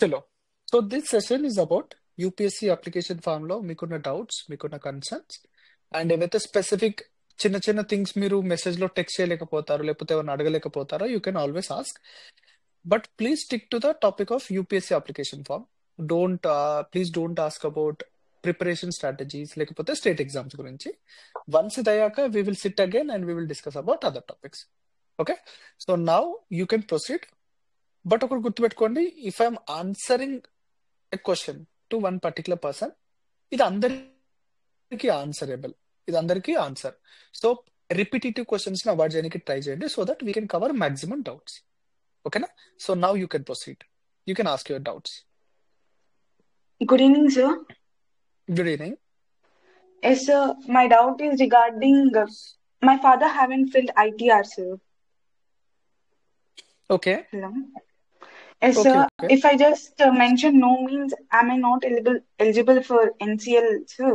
చలో. So this session is about UPSC application form లో మీకున్న డౌట్స్, మీకున్న కన్సర్న్స్ అండ్ ఏవైతే స్పెసిఫిక్ చిన్న చిన్న థింగ్స్ మీరు మెసేజ్ లో టెక్స్ట్ చేయలేకపోతారో లేకపోతే ఏమైనా అడగలేకపోతారో you can always ask. But please stick to the topic of UPSC application form. Please don't ask about preparation strategies లేకపోతే స్టేట్ ఎగ్జామ్స్ గురించి. వన్స్ ఇది అయ్యాక we will sit again and we will discuss about other topics. Okay, so now you can proceed. But ఒకటి గుర్తుపెట్టుకోండి, if I'm answering a question to one particular person, ఇది అందరికీ answerable, ఇది అందరికీ answer. So repetitive questions ని avoid చేయడానికి try చేయండి so that we can cover maximum doubts. ఓకేనా? So now you can proceed, you can ask your doubts. Good evening, sir. Good evening. Yes, sir. My doubt is regarding my father haven't filled ITR, sir. Okay Hello. Yes, okay sir. Okay If I just mention no means, am I not eligible for NCL, sir?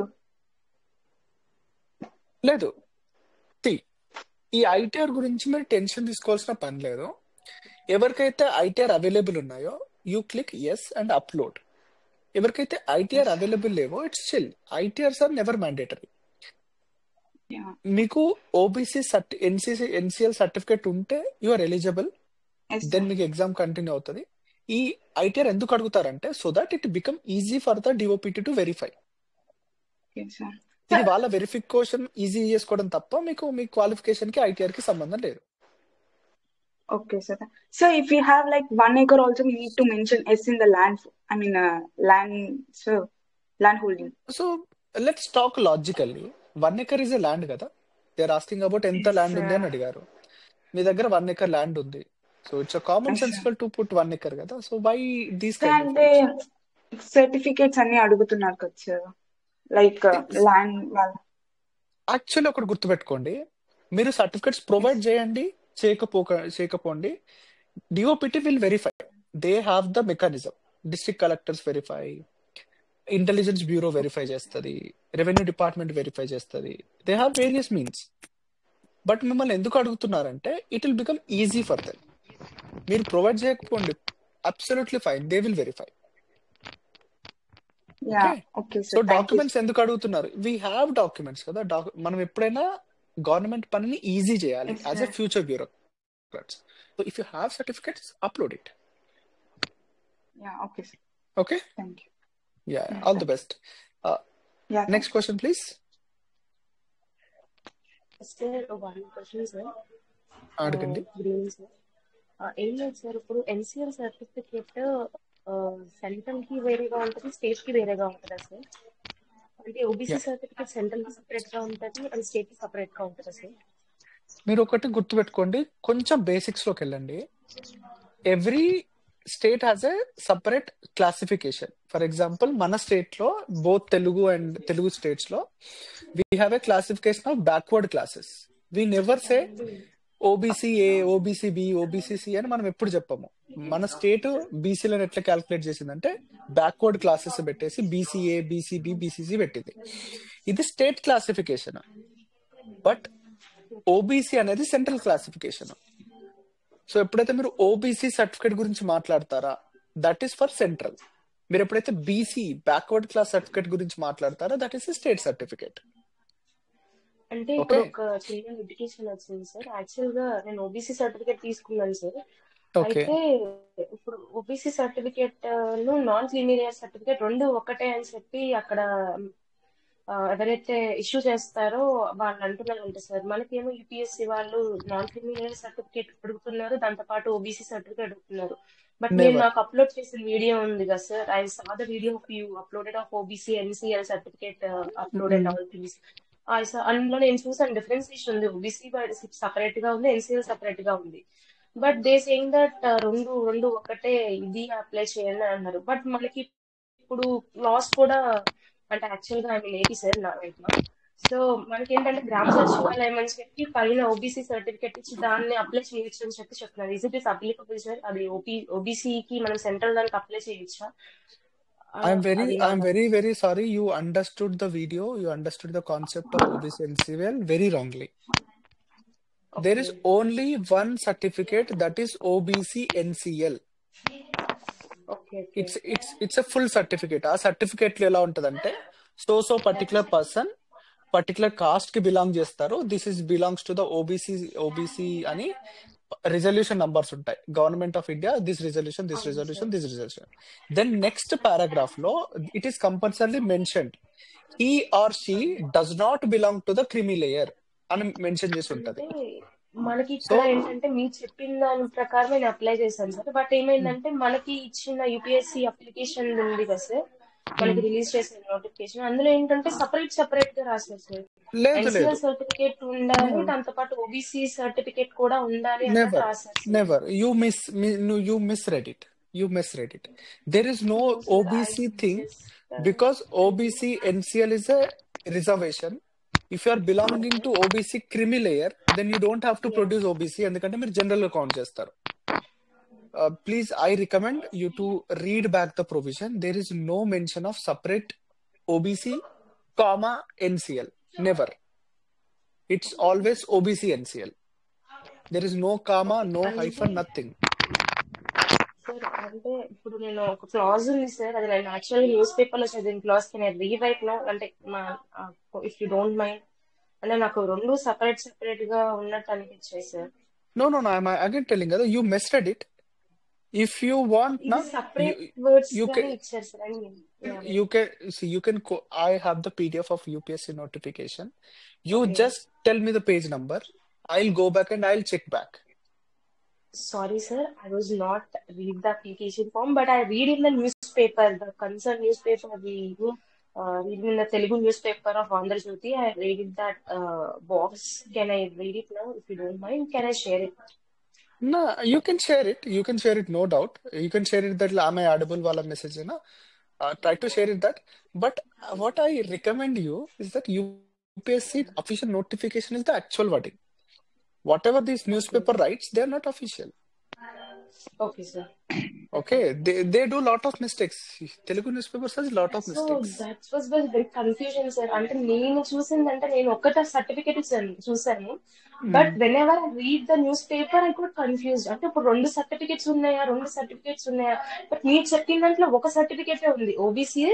లేదు. See, ఈ ITR గురించి మీరు tension తీసుకోవాల్సిన పని లేదు. ఎవరికైతే ITR available ఉన్నాయో you click yes and upload. ఎవరికైతే ఐటీఆర్ Yes. అవైలబుల్ లేవో it's still ITRs are never mandatory. Yeah. మీకు ఓబీసీ ఎన్సిఎల్ సర్టిఫికేట్ ఉంటే you are eligible, Yes, then sir. మీకు ఎగ్జామ్ కంటిన్యూ అవుతుంది. ఈ ఐటీఆర్ ఎందుకు అడుగుతారంటే so that it become easy for the DOPT to verify. Yes, sir. ఇది Sir, వాళ్ళ వెరిఫికేషన్ ఈజీ చేసుకోవడం తప్ప మీకు మీ క్వాలిఫికేషన్ కి ఐటీఆర్ కి సంబంధం లేదు. okay, sir. Sir, if we have like 1 acre also, we need to mention S in the land. I mean, land, sir, land holding. So let's talk logically. 1 acre is a land కదా. They are asking about ఎంత Yes, land ఉంది అని అడిగారు. మీ దగ్గర 1 acre land ఉంది. So it's common yes, sir. Sensible to put 1 acre కదా. So why these Sir, kind of అంటే డౌట్స్? సర్టిఫికేట్స్ అన్ని అడుగుతున్నారు కదా సార్, లైక్ ల్యాండ్ వాళ్ళ. యాక్చువల్లీ ఒకటి గుర్తుపెట్టుకోండి, మీరు సర్టిఫికెట్స్ ప్రొవైడ్ చేయండి, చేయకపోండి, DOPT will verify. They have the mechanism. District collectors verify, intelligence bureau verify చేస్తుంది, రెవెన్యూ డిపార్ట్మెంట్ వెరిఫై చేస్తుంది. They have various means. But మిమ్మల్ని ఎందుకు అడుగుతున్నారంటే it will become easy for them. మీరు ప్రొవైడ్ చేయకపోండి, absolutely fine, they will verify. Yeah, okay, okay so sir, thank you. Documents ఎందుకు అడుగుతున్నారు? We have documents కదా. మనం ఎప్పుడైనా గవర్నమెంట్ పనిని ఈజీ చేయాలి yes as a sir. Future bureaucrats. So if you have certificates upload it. Ya, okay sir, okay, thank you. Ya, ya all the sir. Best. Ya, thank next question please. Sir one question sir. అడగండి. Good evening sir. ఏం లేదు sir, ఇప్పుడు NCL certificate central కి వేరేగా ఉంటుంది, state కి వేరేగా ఉంటుందా సార్? అంటే ఓబీసీ యా, సర్టిఫికేట్ సెంట్రల్ కి సపరేట్ గా ఉంటుంది అండ్ స్టేట్ కి సపరేట్ గా ఉంటుందా సార్? మీరు ఒకటి గుర్తుపెట్టుకోండి, కొంచెం బేసిక్స్ లోకి వెళ్ళండి. Every state has a separate classification. For example మన స్టేట్ లో బోత్ తెలుగు స్టేట్స్ లో we have a classification of backward classes. We never say OBC A, OBC B, OBC C అని మనం ఎప్పుడు చెప్పము. మన స్టేట్ బీసీలను ఎట్లా క్యాల్కులేట్ చేసిందంటే బ్యాక్వర్డ్ క్లాసెస్ పెట్టేసి బీసీఏ, బీసీబి, బీసీసీ పెట్టింది. ఇది స్టేట్ క్లాసిఫికేషన్. బట్ ఓబీసీ అనేది సెంట్రల్ క్లాసిఫికేషన్. సో ఎప్పుడైతే మీరు ఓబీసీ సర్టిఫికేట్ గురించి మాట్లాడతారా, దట్ ఈస్ ఫర్ సెంట్రల్. మీరు ఎప్పుడైతే బీసీ బ్యాక్వర్డ్ క్లాస్ సర్టిఫికేట్ గురించి మాట్లాడతారా, దట్ ఈస్ స్టేట్ సర్టిఫికేట్. అంటే ఓకే, ఇప్పుడు ఒక చిన్న ఎడ్యుకేషన్ వచ్చింది సార్. యాక్చువల్ గా నేను ఓబీసీ సర్టిఫికేట్ తీసుకున్నాను సార్. ఓకే. అయితే ఇప్పుడు OBC certificate non creamy layer certificate రెండు ఒకటే అని చెప్పి అక్కడ ఎవరైతే ఇష్యూ చేస్తారో వాళ్ళు అంటున్నారంటే సార్, మనకేమో యూపీఎస్సీ వాళ్ళు నాన్ క్రిమినల్ సర్టిఫికేట్ అడుగుతున్నారు, దాంతో పాటు ఓబీసీ సర్టిఫికేట్ అడుగుతున్నారు. బట్ నేను నెవర్. నాకు అప్లోడ్ చేసిన వీడియో ఉంది కదా sir, I saw the video of you uploaded of OBC NCL certificate uploaded all things. అందులో నేను చూసాను డిఫరెన్సియేషన్ ఉంది. ఓబీసీ సపరేట్ గా ఉంది, ఎన్సీఎల్ సపరేట్ గా ఉంది. బట్ దే సేయింగ్ దట్ రెండు రెండు ఒకటే, ఇది అప్లై చేయండి అన్నారు. బట్ మనకి ఇప్పుడు లాస్ కూడా, అంటే యాక్చువల్ గా ఐ ఏపీ సార్ నా వైపు. సో మనకి ఏంటంటే గ్రామ సచివాలయం అని చెప్పి పైన ఓబీసీ సర్టిఫికేట్ ఇచ్చి దాన్ని అప్లై చేయొచ్చు అని చెప్పి చెప్తున్నారు. Is it is applicable sir? అది ఓబీసీకి మనం సెంట్రల్ దానికి అప్లై చేయొచ్చా? I'm అది నా very, very sorry. You understood the video. You understood the concept of OBC NCVL very wrongly. There is okay. only one certificate, that is OBC NCL. Okay okay it's a full certificate. ఆ certificate లో ఎలా ఉంటదంటే so particular person particular caste కి belong చేస్తారు, this is belongs to the OBC అని resolution numbers ఉంటాయి. Government of India this resolution అవును sir. This resolution. Then next paragraph లో it is compulsory mentioned he or she does not belong to the creamy layer అని mention చేసి ఉంటది. అంటే మనకి so ఇక్కడ ఏంటంటే మీరు చెప్పిన దాని ప్రకారం నేను అప్లై చేశాను సార్. బట్ ఏమైందంటే మనకి ఇచ్చిన యూపీఎస్సీ అప్లికేషన్ ఉంది కదా సార్, మనకి రిలీజ్ చేసిన నోటిఫికేషన్, అందులో ఏంటంటే సపరేట్ గా రాశారు సార్. లేదు ఎన్సీఎల్ సర్టిఫికేట్ ఉండాలి, దాంతో పాటు ఓబీసీ సర్టిఫికేట్ కూడా ఉండాలి అన్నట్టు రాశారు sir. Never you misread it. There is no No sir, I OBC thing just because OBC NCL is a reservation. If you are belonging to OBC creamy layer, then you don't have to yeah. produce OBC ఎందుకంటే మీరు general గా count చేస్తారు. Please, I recommend you to read back the provision. There is no mention of separate OBC, comma NCL. Never. It's always OBC NCL. There is no comma, no hyphen, nothing. Sir అంటే ఇప్పుడు నేను ఒక clause ఉంది sir, అది నేను actually news paper లో చదివిన clause కి నేను రీరైట్ నో అంటే ఇఫ్ యూ డోంట్ మైండ్, అంటే నాకు రెండు సపరేట్ గా ఉన్నట్టు అనిపించాయి sir. No, I'm again telling you, you misread it. If you want, ఇది na, సపరేట్ వర్డ్స్ you గానే can, ఇచ్చారు సార్. అని you can, I have the PDF of UPSC notification. You okay. just tell me the page number. I'll go back and I'll check back. Sorry sir, I was not read the application form, but I read in the newspaper, the concerned newspaper, read in the Telugu newspaper of Andhra Jyoti. I read it that box. Can I read it now? If you don't mind, can I share it? No, you can share it. No doubt. You can share it that am I audible wala message na. Try to share it that. But what I recommend you is that UPSC official notification is the actual wording. Whatever this Okay. newspaper writes, they are not official. Okay sir. Okay, they do lot of mistakes. Telugu newspapers has lot of So mistakes. that was very confusion sir. అంటే నేను చూసిందంటే నేను ఒక్కటే certificate చూసాను, but when ever I read the news paper I could confused. అంటే ఇప్పుడు రెండు certificates ఉన్నాయా, but మీరు చెప్పిన దాంట్లో ఒక సర్టిఫికేటే ఉంది, ఓబీసీ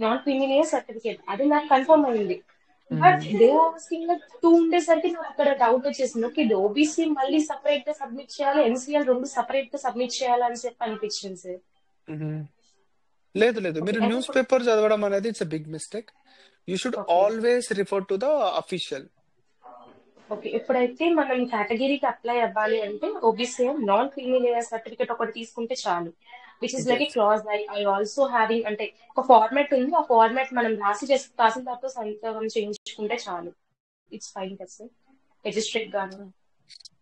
నాన్ క్రిమినల్ సర్టిఫికేట్, అది నాకు కన్ఫర్మ్ అయింది. But they asking like two ఉండేసరికి నాకు అక్కడ డౌట్ వచ్చేసింది. ఓకే, ఓబీసీ మళ్ళీ సపరేట్ గా సబ్మిట్ చేయాలి, ఎన్సీఎల్ రెండు సపరేట్ గా సబ్మిట్ చేయాలని చెప్పి అనిపించింది సార్. లేదు ఓకే మీరు అయితే న్యూస్ ఇప్పుడు పేపర్ చదవడం అనేది it's big mistake. You should okay always refer to the official. Okay ఇప్పుడైతే మనం కేటగిరీకి అప్లై అవ్వాలి అంటే OBC non creamy layer certificate ఒకటి తీసుకుంటే చాలు, which is like a S clause I also having, అంటే ఒక ఫార్మాట్ ఉంది, ఆ ఫార్మాట్ మనం తహసీల్దార్తో సంతకం చేయించుకుంటే చాలు. ఇట్స్ ఫైన్ కదా సార్, రిజిస్ట్రేట్ గాను.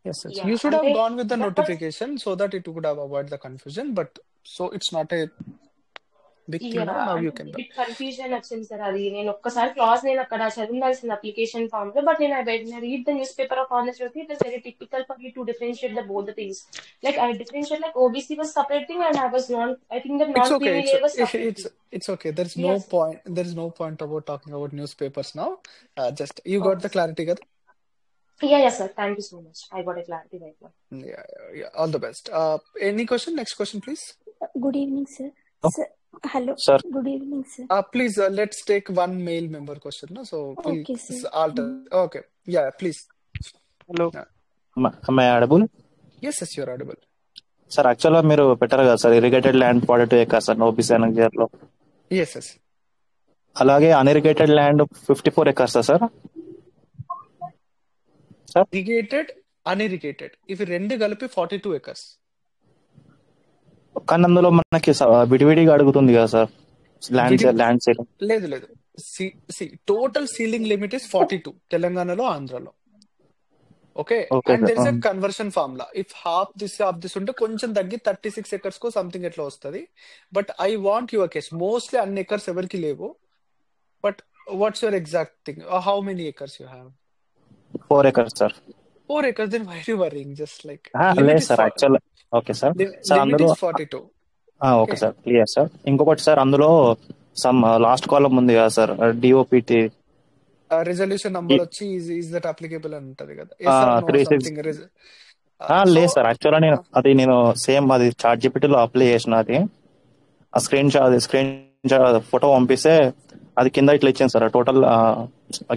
yes yeah you should have అంటే gone with the but notification so that it would have avoid the confusion, but so it's not a big thing now అంటే you can buy. Bit confusion వచ్చింది sir. అది నేను ఒక్కసారి class నేను అక్కడ చదివాల్సిన application form లో, but నేను read the news paper of honest it is very typical for you to differentiate the both the things. Like I differentiate like OBC was separate thing and I was non, I think that It's non okay. Creamy layer was separate thing. It's okay. Yes. There is no point about talking about newspapers now. Just you got Okay the sir. clarity, కదా? Yeah sir, thank you so much, I got a clarity right now. Yeah. All the best. Any question? Next question, please. Good evening, sir. Sir, hello. Sir, Good evening, sir. Please let's take one male member question. No, so we'll Okay, sir. alter. Okay. Yeah, please. hello. Yeah. Am I audible? Yes, you're audible. Sir యాక్చువల్గా మీరు పెట్టారు కదా sir, irrigated land 42 acres sir OBC ఎన్జిఆర్లో, Yes. అలాగే unirrigated land 54 acres sir. Irrigated, unirrigated. ఇవి రెండు కలిపి 42 acres. కానీ అందులో మనకి విడివిడిగా అడుగుతుంది కదా సార్ ల్యాండ్ సేల్. లేదు. టోటల్ సీలింగ్ లిమిట్ ఇస్ 42 తెలంగాణలో, ఆంధ్రలో. Okay, and there is a conversion formula. If half this ఉంటే కొంచెం తగ్గి 36 acres కో సంథింగ్ ఎట్లా వస్తుంది. But I want your case, mostly అన్ని ఎకర్స్ ఎవరికి లేవు. But what's your exact thing, how many acres you have? 4 acres sir. 4 acres, then why are you worrying? Just like లేదు sir actual. Okay sir. Sir limit అందులో is 42. Okay sir, clear sir. ఇంకొకటి sir, అందులో some last కాలం ఉంది కదా sir, DoPT Resolution number వచ్చి is that applicable అని ఉంటది కదా. Yes or no 36. something. లేదు సార్ యాక్చువల్గా నేను సేమ్ అది చాట్ జీపీటీలో అప్లై చేసిన అది. ఆ స్క్రీన్ ఫోటో పంపిస్తే అది కింద ఇట్లా ఇచ్చింది సార్. టోటల్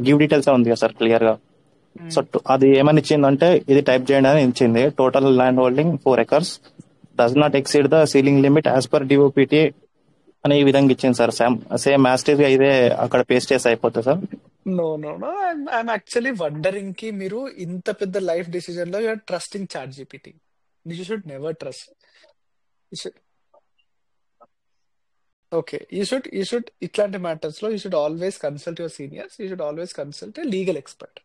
గివ్ డీటెయిల్స్ ఉంది కదా సార్ క్లియర్ గా. సో అది ఏమని ఇచ్చిందంటే ఇది టైప్ చేయండి అని ఇచ్చింది. Total land holding 4 acres does not exceed the ceiling limit as per DoPT అని ఈ విధంగా ఇచ్చింది సార్. సేమ్ యాస్టీజ్ గా ఇదే అక్కడ పేస్ట్ చేసి అయిపోతుంది sir. No no no, I'm actually wondering కి మీరు ఇంత పెద్ద లైఫ్ డిసిజన్ లో you're trusting ChatGPT. You should never trust. Okay, you should ఇట్లాంటి మ్యాటర్స్ లో you should always consult your seniors. You should always consult a legal expert.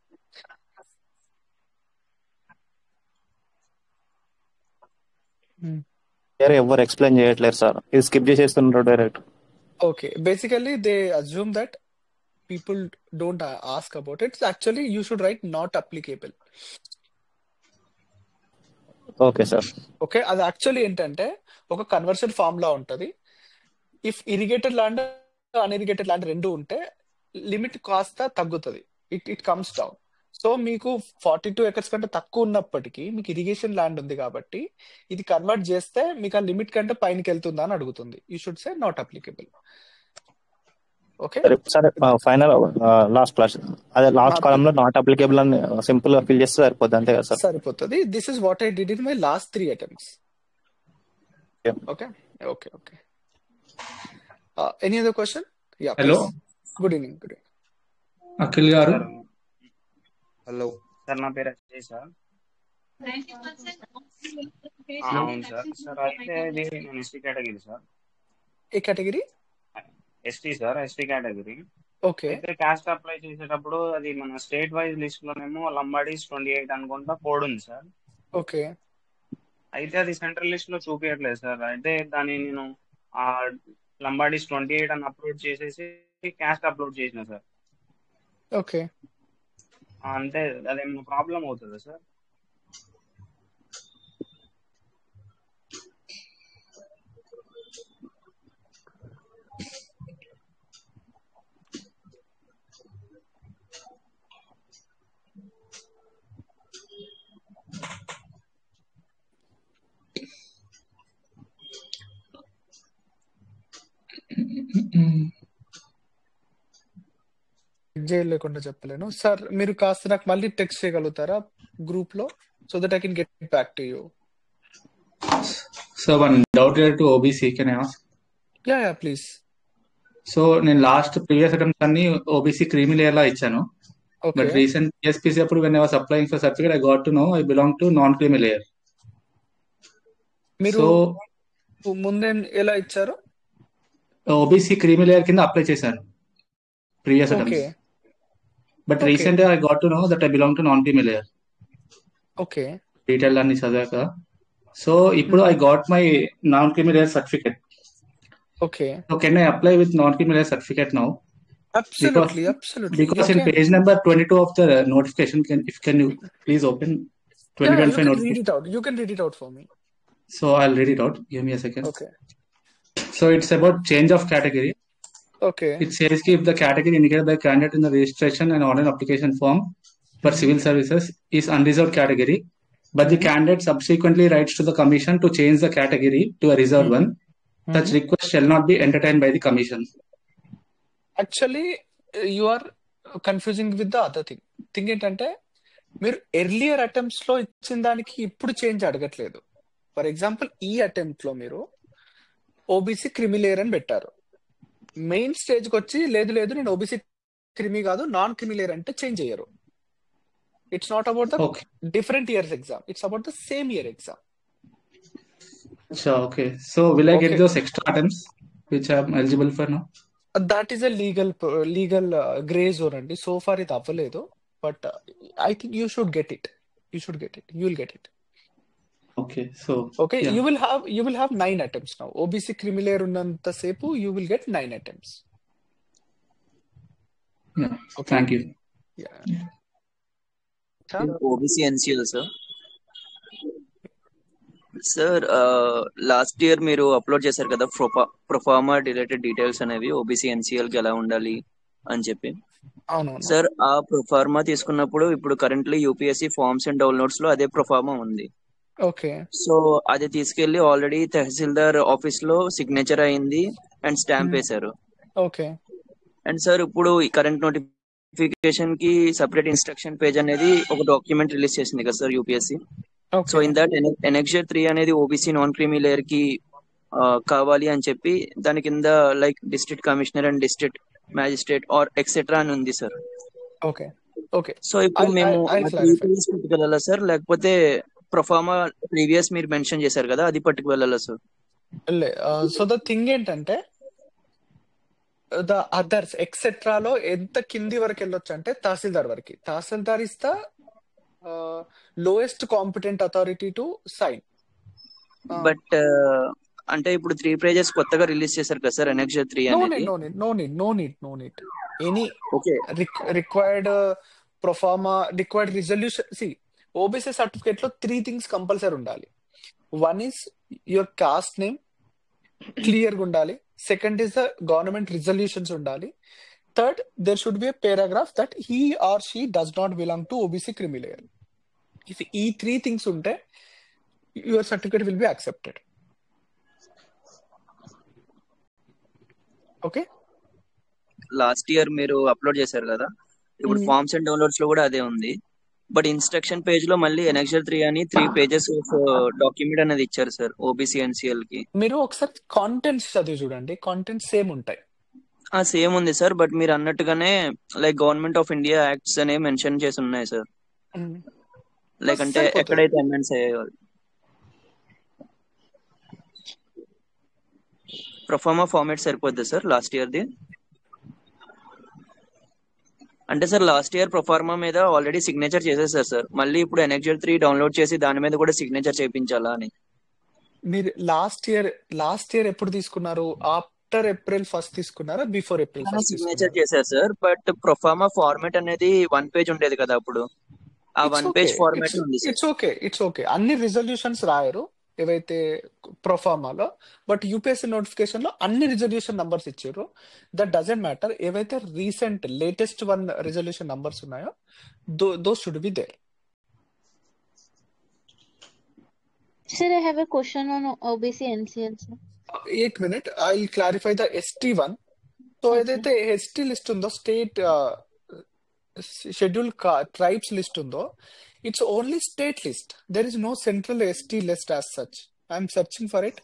ఎవరు explain చేయట్లేదు sir, ఇది స్కిప్ చేసేస్తున్నారు direct. Okay, basically they assume that people don't ask about it. Actually, you should write not applicable. Okay sir. Okay, అది actually ఏంటంటే ఒక conversion form లా ఉంటది. If irrigated land అన్ఇరిగేటెడ్ land రెండు ఉంటే లిమిట్ కాస్త తగ్గుతుంది, ఇట్ కమ్స్ డౌన్. సో మీకు 42 acres కంటే తక్కువ ఉన్నప్పటికీ మీకు ఇరిగేషన్ ల్యాండ్ ఉంది కాబట్టి ఇది కన్వర్ట్ చేస్తే మీకు ఆ లిమిట్ కంటే పైనకి వెళ్తుందా అని అడుగుతుంది. You should say not applicable. Okay, సరే ఫైనల్ లాస్ట్ క్లాస్ అదే లాస్ట్ కాలం లో నాట్ అప్లికేబుల్ అని సింపుల్ గా ఫిల్ చేస్తే సరిపోద్ది, అంతే కదా సార్? సరిపోతుంది. This is what I did in my last 3 attempts. Okay okay okay. Any other question? Yeah, hello, good evening. Akhil గారు. హలో సార్, నా పేరు అజయ్ సార్. అవును సార్. సార్ అయితే ఇది నేను ఎస్టీ కేటగిరీ సార్. ఏ category? ST sir, ST category. Okay, అయితే caste apply చేసేటప్పుడు అది మన స్టేట్ వైజ్ లిస్ట్ లోనేమో లంబాడీస్ 28 అనుకుంటా కోడ్ ఉంది సార్. ఓకే. అయితే అది సెంట్రల్ లిస్ట్ లో చూపించట్లేదు సార్. అయితే దాన్ని నేను ఆ లంబాడీస్ 28 అని అప్లోడ్ చేసేసి క్యాస్ట్ అప్లోడ్ చేసిన సార్. ఓకే, అంటే అదేమన్నా ప్రాబ్లం అవుతుందా సార్? జైలు లేకుండా చెప్పలేను సార్. మీరు కాస్త నాకు మళ్ళీ టెక్స్ట్ చేయగలుగుతారా గ్రూప్ లో, so that I can get back to you. So one doubt related to OBC, can I ask? Yeah yeah, please. So నేను లాస్ట్ ప్రీవియస్ అటెంప్ట్స్ అన్ని ఓబీసీ క్రీమీ లేయర్ లా ఇచ్చాను. ఓకే, బట్ రీసెంట్ ఎస్పీసీ అప్పుడు when I was applying for certificate I got to know I belong to non creamy layer. మీరు so ముందే ఎలా ఇచ్చారు? OBC creamy layer కింద apply చేశాను previous okay attempts. But okay recent I got to know that I belong to non creamy layer. Okay. Detail అన్ని చదివాక so ఇప్పుడు I got my non creamy layer certificate. Okay, So can I apply with non-creamy layer certificate now? Because absolutely absolutely you because in can. page number 22 of the notification, can you please open yeah you 2025 can read notification? It out. You can read it out for me. So I'll read it out. Give me a second. Okay So it's about change of category. Okay It says if the category indicated by candidate in the registration and online application form for civil services is unreserved category, but the candidate subsequently writes to the commission to change the category to a reserved one, such request shall not be entertained by the commission. Actually you are confusing with the other thing ఏంటంటే మీరు earlier attempts లో ఇచ్చిన దానికి ఇప్పుడు change అడగట్లేదు. For example ఈ attempt లో మీరు ఓబీసీ క్రిమి లేయర్ అని పెట్టారు. మెయిన్ స్టేజ్ కి వచ్చి లేదు లేదు నేను ఓబీసీ క్రిమి కాదు నాన్ క్రిమి లేయర్ అంటే చేంజ్ అయ్యారు. It's not about the Okay. Different years exam, it's about the same year exam. So okay. So will I get Okay, those extra attempts which I'm eligible for now? That is a legal grey zone అండి. So far ఇది అవ్వలేదు, but I think you should get it. You will get it. Okay. So Okay, yeah. you will have 9 attempts now. OBC creamy layer ఉన్నంత సేపు you will get 9 attempts. Yeah. Okay. Thank you. Yeah. OBC NCL sir. Sir last year మీరు upload చేశారు కదా proforma related details అనేవి OBC NCL కి ఎలా ఉండాలి అని చెప్పి. అవునవును. సార్ ఆ ప్రొఫార్మా తీసుకున్నప్పుడు ఇప్పుడు currently UPSC forms and downloads లో అదే ప్రొఫార్మా ఉంది. ఓకే. సో అది తీసుకెళ్లి ఆల్రెడీ తహసీల్దార్ ఆఫీస్ లో సిగ్నేచర్ అయింది అండ్ స్టాంప్ వేశారు. ఓకే. అండ్ సార్ ఇప్పుడు ఈ కరెంట్ నోటిఫికేషన్ కి సపరేట్ ఇన్స్ట్రక్షన్ పేజ్ అనేది ఒక డాక్యుమెంట్ రిలీజ్ చేసింది కదా sir UPSC. So okay. In that annexure 3 అనేది ఓబీసీ నాన్ క్రీమీ లేయర్ కి కావాలి అని చెప్పి దాని కింద like district commissioner and district magistrate are etcetera అని ఉంది సార్. ఓకే. ఓకే. సో ఇప్పుడు మేము ఐ ఆ 3 క్లారిఫై. పేజెస్ పట్టుకెళ్ళాలా సార్, లేకపోతే ప్రొఫార్మా ప్రీవియస్ మీరు మెన్షన్ చేశారు కదా అది పట్టుకు వెళ్ళాలా సార్? సో ద థింగ్ ఏంటంటే ద అదర్స్ ఎక్సెట్రాలో ఎంత కింది వరకు వెళ్ళొచ్చు అంటే తహసీల్దార్ వరకు. Tahsildar is the lowest competent authority to sign. But అంటే ఇప్పుడు 3 పేజెస్ కొత్తగా రిలీజ్ చేశారు కదా సార్ ఎనెక్జర్ 3 అనేది. No need any okay. Required proforma, required resolution. See OBC certificate లో 3 థింగ్స్ కంపల్సరీ ఉండాలి. One is your caste name clear గా ఉండాలి. Second is the government resolutions ఉండాలి. Third, there should be a paragraph that he or she does not belong to OBC creamy layer. If ఈ 3 things ఉంటే your certificate will be accepted. Okay. Last year మీరు upload చేశారు కదా, ఇప్పుడు forms and downloads లో కూడా అదే ఉంది. బట్ ఇన్స్ట్రక్షన్ పేజ్ లో మళ్ళీ ఎనెక్జర్ 3 అని 3 పేజెస్ ఆఫ్ డాక్యుమెంట్ అనేది ఇచ్చారు సార్ ఓబీసీ ఎన్సీఎల్ కి. మీరు ఒకసారి కాంటెంట్స్ చదివి చూడండి, కాంటెంట్స్ సేమ్ ఉంటాయి. సేమ్ ఉంది సార్, బట్ మీరు అన్నట్టుగానే like government of India acts అనేవి మెన్షన్ చేసి ఉన్నాయి సార్. లైక్ అంటే సరిపోతుంది. ఎక్కడైతే అమెండ్స్ అయ్యాయో ప్రొఫార్మా ఫార్మాట్ సరిపోద్ది సార్ లాస్ట్ ఇయర్ది. అంటే సార్ లాస్ట్ ఇయర్ ప్రొఫార్మా మీద ఆల్రెడీ సిగ్నేచర్ చేసేసారు సార్, మళ్ళీ ఇప్పుడు ఎనెక్జర్ 3 డౌన్లోడ్ చేసి దాని మీద కూడా సిగ్నేచర్ చేయించాలా అని. మీరు లాస్ట్ ఇయర్ ఎప్పుడు తీసుకున్నారు? ఆఫ్టర్ April 1 తీసుకున్నారా, బిఫోర్ April 1 సిగ్నేచర్ తీసుకున్నారా? చేశారు సార్, బట్ ప్రొఫార్మా ఫార్మాట్ అనేది 1 పేజ్ ఉండేది కదా అప్పుడు, ఆ ఇట్స్ 1 ఓకే. పేజ్ ఫార్మాట్ ఉంది సార్. It's okay. అన్ని రిజల్యూషన్స్ రాయరు ఏవైతే ప్రొఫార్మాలో, బట్ యూపీఎస్సీ నోటిఫికేషన్ లో అన్ని రిజల్యూషన్ నంబర్స్ ఇచ్చారు. That doesn't matter. ఏవైతే రీసెంట్ లేటెస్ట్ రిజల్యూషన్ నంబర్స్ ఉన్నాయో those should be there. Sir, I have a question on OBC NCL, sir. 1 minute, I'll clarify the ST1. So Okay. ఏదైతే ST list ఉందో, state schedule tribes list ఉందో, it's only state list. There is no central ST list as such. I'm searching for it.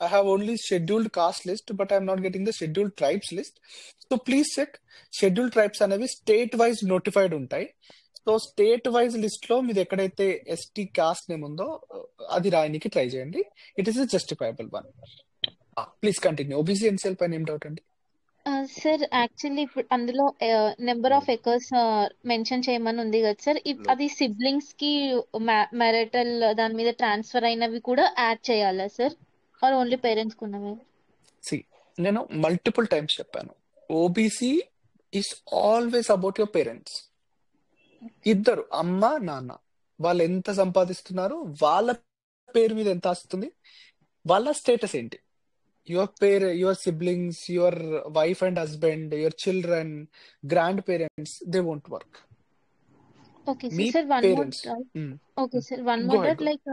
I have only scheduled caste list, but I'm not getting the scheduled tribes list. So please check. Scheduled tribes అనేవి state wise notified ఉంటాయి. So state wise list లో మీది ఎక్కడైతే ST cost name ఉందో అది రాయడానికి try చేయండి. It is a justifiable one. Please continue. OBC NCL పైన ఏం డౌట్ అండి? సార్ యాక్చువల్లీ ఇప్పుడు అందులో నెంబర్ ఆఫ్ ఎకర్స్ మెన్షన్ చేయమని ఉంది కదా సార్, అది సిబ్లింగ్స్ కి మ్యారిటల్ దాని మీద ట్రాన్స్ఫర్ అయినవి కూడా యాడ్ చేయాలా సార్, ఆర్ ఓన్లీ పేరెంట్స్ కున్నవి? సి, నేను మల్టిపుల్ టైమ్స్ చెప్పాను, OBC is always about your parents. ఇద్దరు అమ్మ నాన్న వాళ్ళు ఎంత సంపాదిస్తున్నారు, వాళ్ళ పేరు మీద ఎంత వస్తుంది, వాళ్ళ స్టేటస్ ఏంటి, your siblings, your wife and husband, your children, grand parents, they won't work. Okay me sir, one more parents. Okay sir, one go more head doubt. Like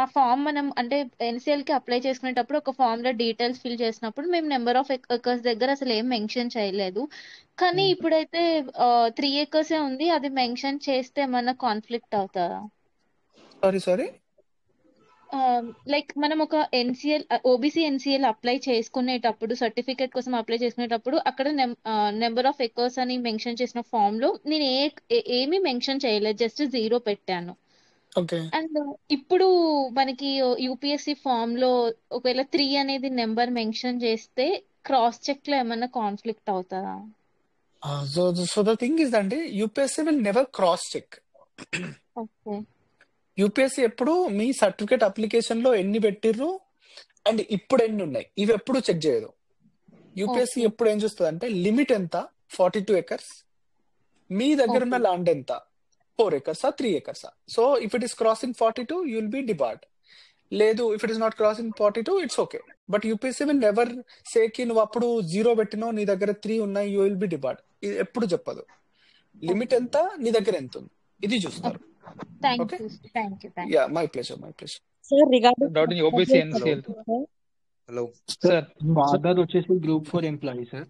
ఆ ఫామ్ మనం అంటే ఎన్సీఎల్ కి అప్లై చేసుకునేటప్పుడు ఒక form లో details fill చేసినప్పుడు మేము number of acres దగ్గర అసలు ఏం మెన్షన్ చేయలేదు. కానీ ఇప్పుడైతే 3 acres ఉంది, అది మెన్షన్ చేస్తే ఏమన్నా కాన్ఫ్లిక్ట్ అవుతారా? సారీ లైక్ మనం ఒక ఓబీసీ ఎన్సీఎల్ అప్లై చేసుకునేటప్పుడు, సర్టిఫికేట్ కోసం అప్లై చేసుకునేటప్పుడు అక్కడ నెంబర్ ఆఫ్ ఎకర్స్ అని మెన్షన్ చేసిన ఫామ్ లో నేను ఏమీ మెన్షన్ చేయలేదు, జస్ట్ 0 పెట్టాను. ఓకే. అండ్ ఇప్పుడు మనకి యూపీఎస్సీ ఫామ్ లో ఒకవేళ 3 అనేది నెంబర్ మెన్షన్ చేస్తే క్రాస్ చెక్ లో ఏమన్నా కాన్ఫ్లిక్ట్ అవుతారా? సో ద థింగ్ ఇస్ అండి, UPSC will never cross check. Okay. UPSC ఎప్పుడు మీ సర్టిఫికేట్ అప్లికేషన్ లో ఎన్ని పెట్టిర్రు అండ్ ఇప్పుడు ఎన్ని ఉన్నాయి ఇవి ఎప్పుడు చెక్ చేయదు. UPSC okay. ఎప్పుడు ఏం చూస్తుంది అంటే లిమిట్ ఎంత, 42 acres, మీ దగ్గర ఉన్న ఓకే. ల్యాండ్ ఎంత, 4 acres 3 acres. So if it is crossing 42 you will be debarred. లేదు, if it is not crossing 42 it's okay. But UPSC will never say కి నువ్వు అప్పుడు 0 పెట్టినావు, నీ దగ్గర 3 ఉన్నాయి, యూ విల్ బి డిబార్డ్. ఇది ఎప్పుడు చెప్పదు. లిమిట్ ఎంత, నీ దగ్గర ఎంత ఉంది, ఇది చూస్తారు. Thank okay you thank you ya my pleasure sir regarding doubt in OBC NCL. Hello sir father వచ్చేసి group 4 employee sir,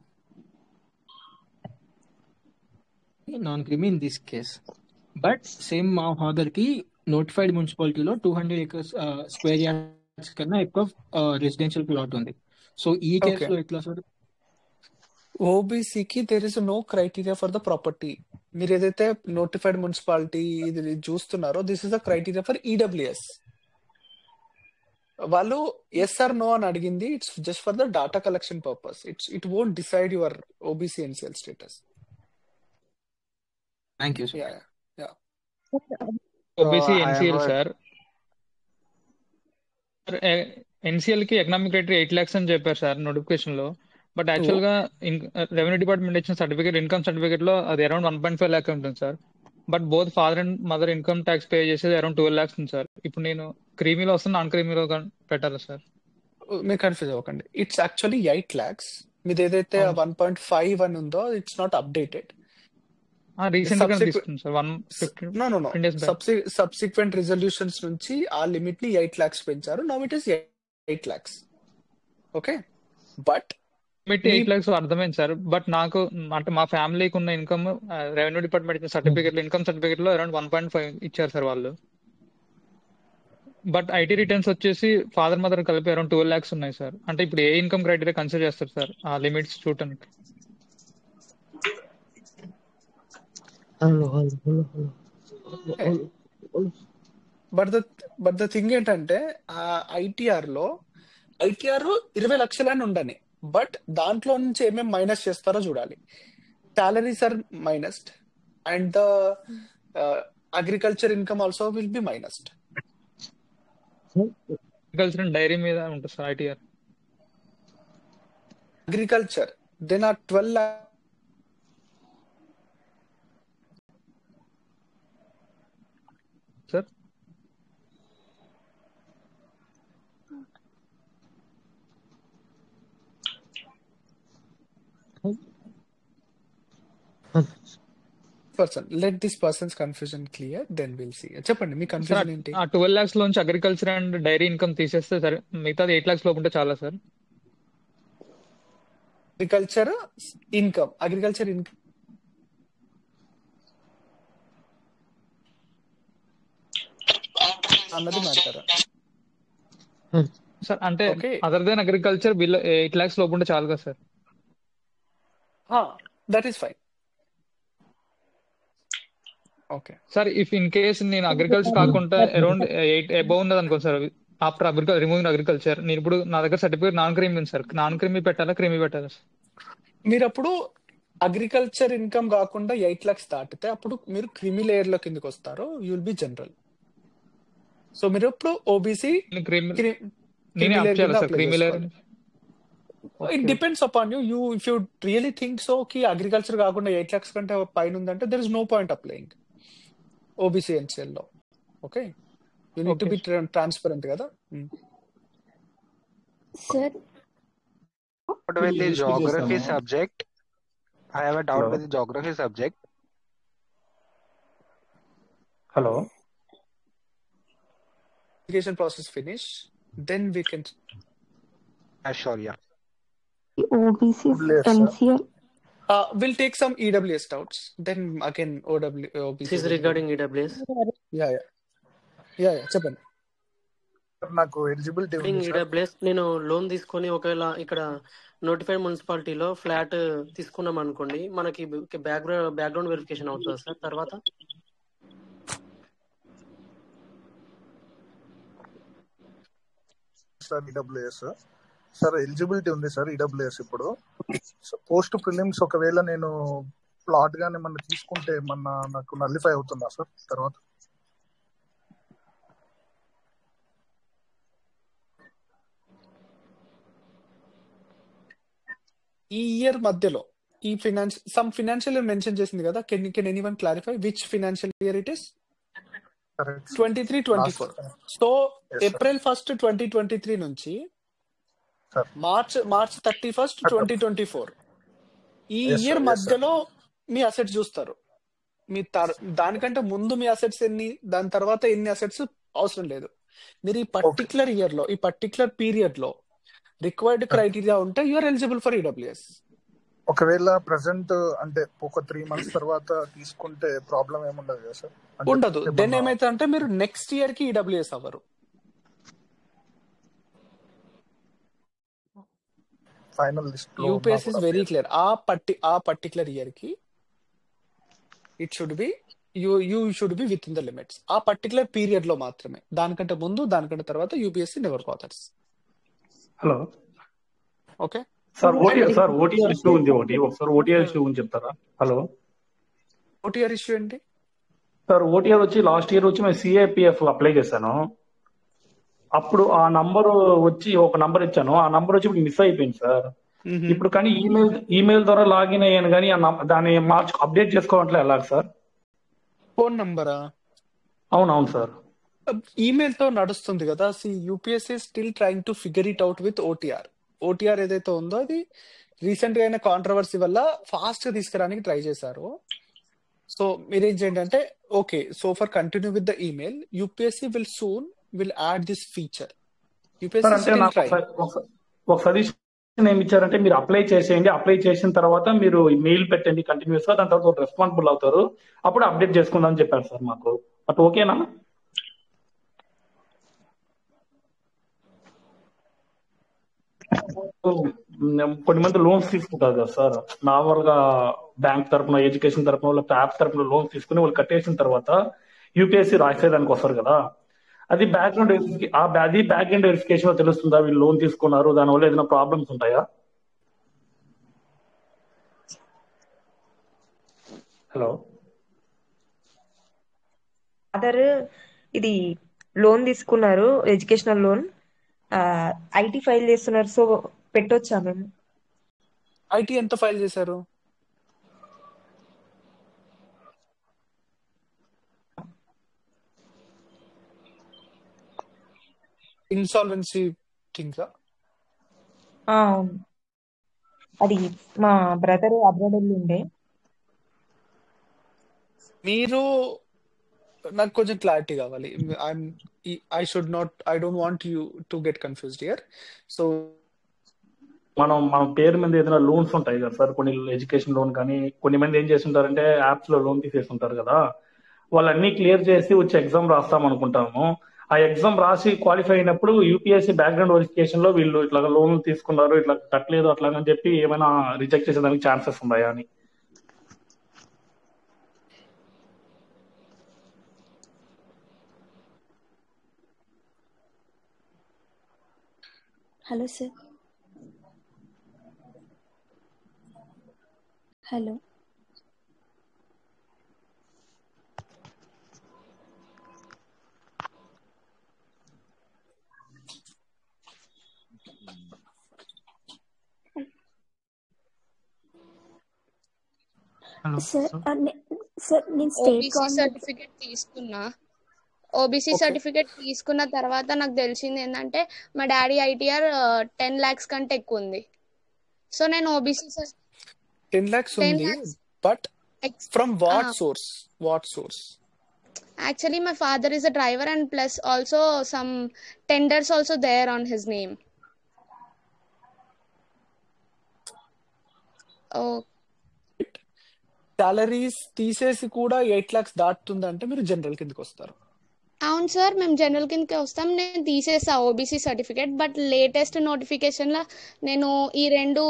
non creamy in this case. But same మా ఫాదర్ కి నోటిఫైడ్ మున్సిపాలిటీలో 200 acres స్క్వేర్ యార్డ్స్ కన్నా ఎక్కువ residential plot ఉంది. So ఈ okay కేసులో ఎట్లా సార్? ఓబీసీకి there is no criteria for the property. మీరు ఏదైతే నోటిఫైడ్ మున్సిపాలిటీ ఇది చూస్తున్నారో this is the criteria for EWS. వాళ్ళు ఎస్ ఆర్ నో అని అడిగింది, it's just for the data collection purpose. It won't decide your OBC NCL status. Thank you sir. Yeah yeah OBC I have NCL a sir. NCL కి economic criteria 8 lakhs అని చెప్పారు sir notification లో. But actual గా revenue department ఇచ్చిన certificate, income certificate లో అది around 1.5 lakh ఉంటుంది sir. But both father and mother income tax pay చేసేది అరౌండ్ 12 lakhs ఉంది సార్. ఇప్పుడు నేను క్రీమీలో వస్తుంది, నాన్ క్రీమీలో పెట్టాలా సార్? మీరు కన్ఫ్యూజ్ అవ్వకండి. It's actually 8 lakhs. మీది ఏదైతే అవును 1.5 అని ఉందో ఇట్స్ నాట్ అప్డేటెడ్. రీసెంట్ గానే తీసుకుంది sir, No. 15 days back. Subsequent resolutions నుంచి ఆ లిమిట్ ని 8 lakhs పెంచారు. Now it is 8 lakhs. Okay but limit me 8 lakhs అర్థమైంది సార్. బట్ నాకు అంటే మా ఫ్యామిలీకి ఉన్న ఇన్కమ్ రెవెన్యూ డిపార్ట్మెంట్ ఇచ్చిన సర్టిఫికేట్ లో, ఇన్కమ్ సర్టిఫికేట్ లో అరౌండ్ 1.5 ఇచ్చారు సార్ వాళ్ళు. బట్ ఐటీ రిటర్న్స్ వచ్చేసి ఫాదర్ మదర్ కలిపి అరౌండ్ 12 lakhs ఉన్నాయి సార్. అంటే ఇప్పుడు ఏ ఇన్కమ్ క్రైటీరియా కన్సిడర్ చేస్తారు సార్ ఆ లిమిట్స్ చూడటానికి? బట్ ద థింగ్ ఏంటంటే ఆ ఐటీఆర్ 20 లక్షలు అని ఉండని, బట్ దాంట్లో నుంచి ఏమేమి మైనస్ చేస్తారో చూడాలి. Salaries are minused and the agriculture income also will be minused. Agriculture and dairy మీద ఉంటుంది sir ITR. Agriculture then are 12 lakhs. Sir Let this person's confusion clear, then we'll see. చెప్పండి మీ sir confusion ఏంటి? ఆ 12 lakhs లోంచి agriculture and dairy income తీసేస్తే సరే మిగతాది 8 lakhs లోపు ఉంటే చాలా సార్. అగ్రికల్చర్ ఇన్కమ్ అన్నది మ్యాటర్. సార్ అంటే okay other then agriculture bill 8 lakhs లోపు ఉంటే చాలు కదా సార్? That is fine. Okay sir if in case నేను అగ్రికల్చర్ కాకుండా అరౌండ్ 8 అబౌవ్ ఉన్నది అనుకో సార్, ఆఫ్టర్ రిమూవింగ్ అగ్రికల్చర్, నేను ఇప్పుడు నా దగ్గర సర్టిఫికేట్ నాన్ క్రీమీ ఉంది సార్, నాన్ క్రీమీ పెట్టాలా క్రీమీ పెట్టాలా సార్? మీరు అప్పుడు అగ్రికల్చర్ ఇన్కమ్ కాకుండా 8 lakhs దాటితే అప్పుడు మీరు క్రిమి లేయర్ లో కిందకి వస్తారు. You will B general. So మీరు ఇప్పుడు ఓబీసీ క్రీమీ క్రిమి నేనే అప్ లేయర్ చేయాలా కింద సార్ అప్లై క్రీమీ లేయర్? చేసుకోవాలి. It okay depends upon you. If you really think so కి అగ్రికల్చర్ కాకుండా 8 lakhs కంటే పైన ఉందంటే there is no point applying OBC NCL లో. Okay you need to okay be transparent కదా. Sir But with the list geography చేస్తాము. subject, I have a doubt hello with the geography subject. Hello Application process finish, then we can Sure, yeah. OBC లేదు sir. NCL we'll take some EWS doubts. Then again OBC This is will be. regarding EWS. Yeah. చెప్పండి. నాకు eligibility Regarding ఉంది sir. EWS, నేను loan తీసుకొని ఒకవేళ ఇక్కడ notified మున్సిపాలిటీలో flat తీసుకున్నాం అనుకోండి, మనకి బ్యాక్గ్రౌండ్ వెరిఫికేషన్ అవుతుందా సార్ తర్వాత? సార్ ఈడబ్ల్యూఎస్ సార్ ఎలిజిబిలిటీ ఉంది సార్ ఈడబ్ల్యూఎస్. ఇప్పుడు పోస్ట్ ప్రిలిమ్స్ ఒకవేళ నేను ప్లాట్ గానే మన తీసుకుంటే నాకు నల్లిఫై అవుతుందా సార్ తర్వాత? ఈ ఇయర్ మధ్యలో ఈ ఫినాన్షియల్ ఇయర్ మెన్షన్ చేసింది కదా. Can anyone clarify which financial year it is? Correct 23-24. So April 1st 2023 నుంచి సార్. మార్చ్ 31st 2024 ఈ Yes, ఇయర్ sir. మధ్యలో మీ అసెట్ చూస్తారు. మీ దానికంటే ముందు మీ అసెట్స్ ఎన్ని, దాని తర్వాత ఎన్ని అసెట్స్ అవసరం లేదు. మీరు ఈ ఓకే పర్టికులర్ ఇయర్ లో, ఈ పర్టికులర్ పీరియడ్ లో రిక్వైర్డ్ క్రైటీరియా ఉంటే యూఆర్ ఎలిజిబుల్ ఫర్ ఈడబ్ల్యూఎస్. ఒకవేళ ప్రెసెంట్ అంటే ఒక 3 months తర్వాత తీసుకుంటే ప్రాబ్లం ఏముండదు కదా సార్? అంటే ఉండదు. దెన్ ఏమన్నా ఏమైతే అంటే మీరు నెక్స్ట్ ఇయర్ కి ఈడబ్ల్యూఎస్ అవ్వరు. ఫైనల్ లిస్ట్ లో ఉన్నా యూపీఎస్ ఇస్ కూడా వెరీ పేరు క్లియర్. ఆ పర్టికులర్ ఇయర్ కి it should be you should be with in the limits. ఆ పర్టికులర్ పీరియడ్ లో మాత్రమే. దానికంటే ముందు, దానికంటే తర్వాత UPSC never bothers. Hello okay. Sir, OTR issue ఉంది ఒకటి. ఒకసారి ఓటీఆర్ ఇష్యూ గురించి చెప్తారా? హలో ఓటీఆర్ ఇష్యూ ఏంటి? సార్, ఓటీఆర్ వచ్చి లాస్ట్ ఇయర్ వచ్చి మేము సిఏపిఎఫ్ అప్లై చేశాను. అప్పుడు ఆ నంబర్ వచ్చి ఒక నంబర్ ఇచ్చాను, ఆ నంబర్ వచ్చి ఇప్పుడు మిస్ అయిపోయింది సార్. ఇప్పుడు కానీ ఈమెయిల్ ద్వారా లాగిన్ అయ్యాను కానీ దాన్ని అప్డేట్ చేసుకోవట్లే. ఎలాగ సార్? ఫోన్ నంబరా? అవునవును సార్. ఈమెయిల్ తో నడుస్తుంది కదా. UPSC still trying to figure it out with OTR. OTR ఏదైతే ఉందో అది రీసెంట్ గా అయిన కాంట్రవర్సీ వల్ల ఫాస్ట్ గా తీసుకురానికి ట్రై చేశారు. సో మీరేం చేయండి అంటే, okay, so for continue with the email, UPSC will add this feature. Sir UPSC అంటే స్టిల్ నాకు ట్రైంగ్. ఒక సజెషన్ ఏమి ఇచ్చారంటే, మీరు అప్లై చేసేయండి, అప్లై చేసిన తర్వాత మీరు మెయిల్ పెట్టండి కంటిన్యూస్ గా, దాని తర్వాత రెస్పాన్సిబుల్ అవుతారు, అప్పుడు అప్డేట్ చేసుకుందాం అని చెప్పారు సార్ మాకు. అటు ఓకేనా? కొన్ని మంది లోన్స్ తీసుకుంటారు కదా సార్, నార్మల్ గా బ్యాంక్ తరపున, ఎడ్యుకేషన్ తరపున, యాప్ తరపున లోన్స్ తీసుకుని వాళ్ళు కట్టేసిన తర్వాత యూపీఎస్సీ రాసేదానికి వస్తారు కదా. అది బ్యాక్గ్రౌండ్ వెరిఫికేషన్ లో తెలుస్తుందా వీళ్ళు లోన్ తీసుకున్నారు, దానివల్ల ఏదైనా ప్రాబ్లమ్స్ ఉంటాయా? హలో ఫాదర్ ఇది లోన్ తీసుకున్నారు, ఎడ్యుకేషనల్ లోన్, ఐటీ ఫైల్ చేస్తున్నారు. సో పెట్టొచ్చా మేము? ఐటీ ఎంత ఫైల్ చేశారు? Insolvency things. అవును, అది మా బ్రదర్ అబ్రాడ్ వెళ్ళి ఉండే. మీరు నాకు కొంచెం క్లారిటీ కావాలి. I don't want you to get confused here. So మన పేరు మీద ఏదైనా లోన్స్ ఉంటాయి కదా సార్, కొన్ని ఎడ్యుకేషన్ లోన్ కానీ, కొన్ని మంది ఏం చేస్తుంటారంటే యాప్స్ లో లోన్ తీసేస్తుంటారు కదా, వాళ్ళన్నీ క్లియర్ చేసి వచ్చి ఎగ్జామ్ రాస్తాం అనుకుంటాము. ఆ ఎగ్జామ్ రాసి క్వాలిఫై అయినప్పుడు యూపీఎస్సీ బ్యాక్గ్రౌండ్ వెరిఫికేషన్ లో వీళ్ళు ఇట్లా లోన్లు తీసుకున్నారు, ఇట్లా కట్టలేదు అట్లాగని చెప్పి ఏమైనా రిజెక్ట్ చేసేదానికి ఛాన్సెస్ ఉన్నాయా అని. Hello sir. Hello sir. Sir నేను స్టేట్ ఓబీసీ సర్టిఫికేట్ తీసుకున్న తర్వాత నాకు తెలిసింది ఏంటంటే మా డాడీ ఐటీఆర్ 10 lakhs కంటే ఎక్కువ ఉంది. సో నేను ఓబీసీ 10 lakhs ఉంది, but from what source? Actually, my father is a driver and plus also some tenders also there on his name. Oh, salaries తీసేసి కూడా 8 lakhs దాటుతుందంటే మీరు జనరల్ కిందకి వస్తారు. అవును సార్, మేము జనరల్ కిందకి వస్తాం. నేను తీసేసా ఓబీసీ సర్టిఫికేట్, బట్ లేటెస్ట్ నోటిఫికేషన్లో నేను ఈ 2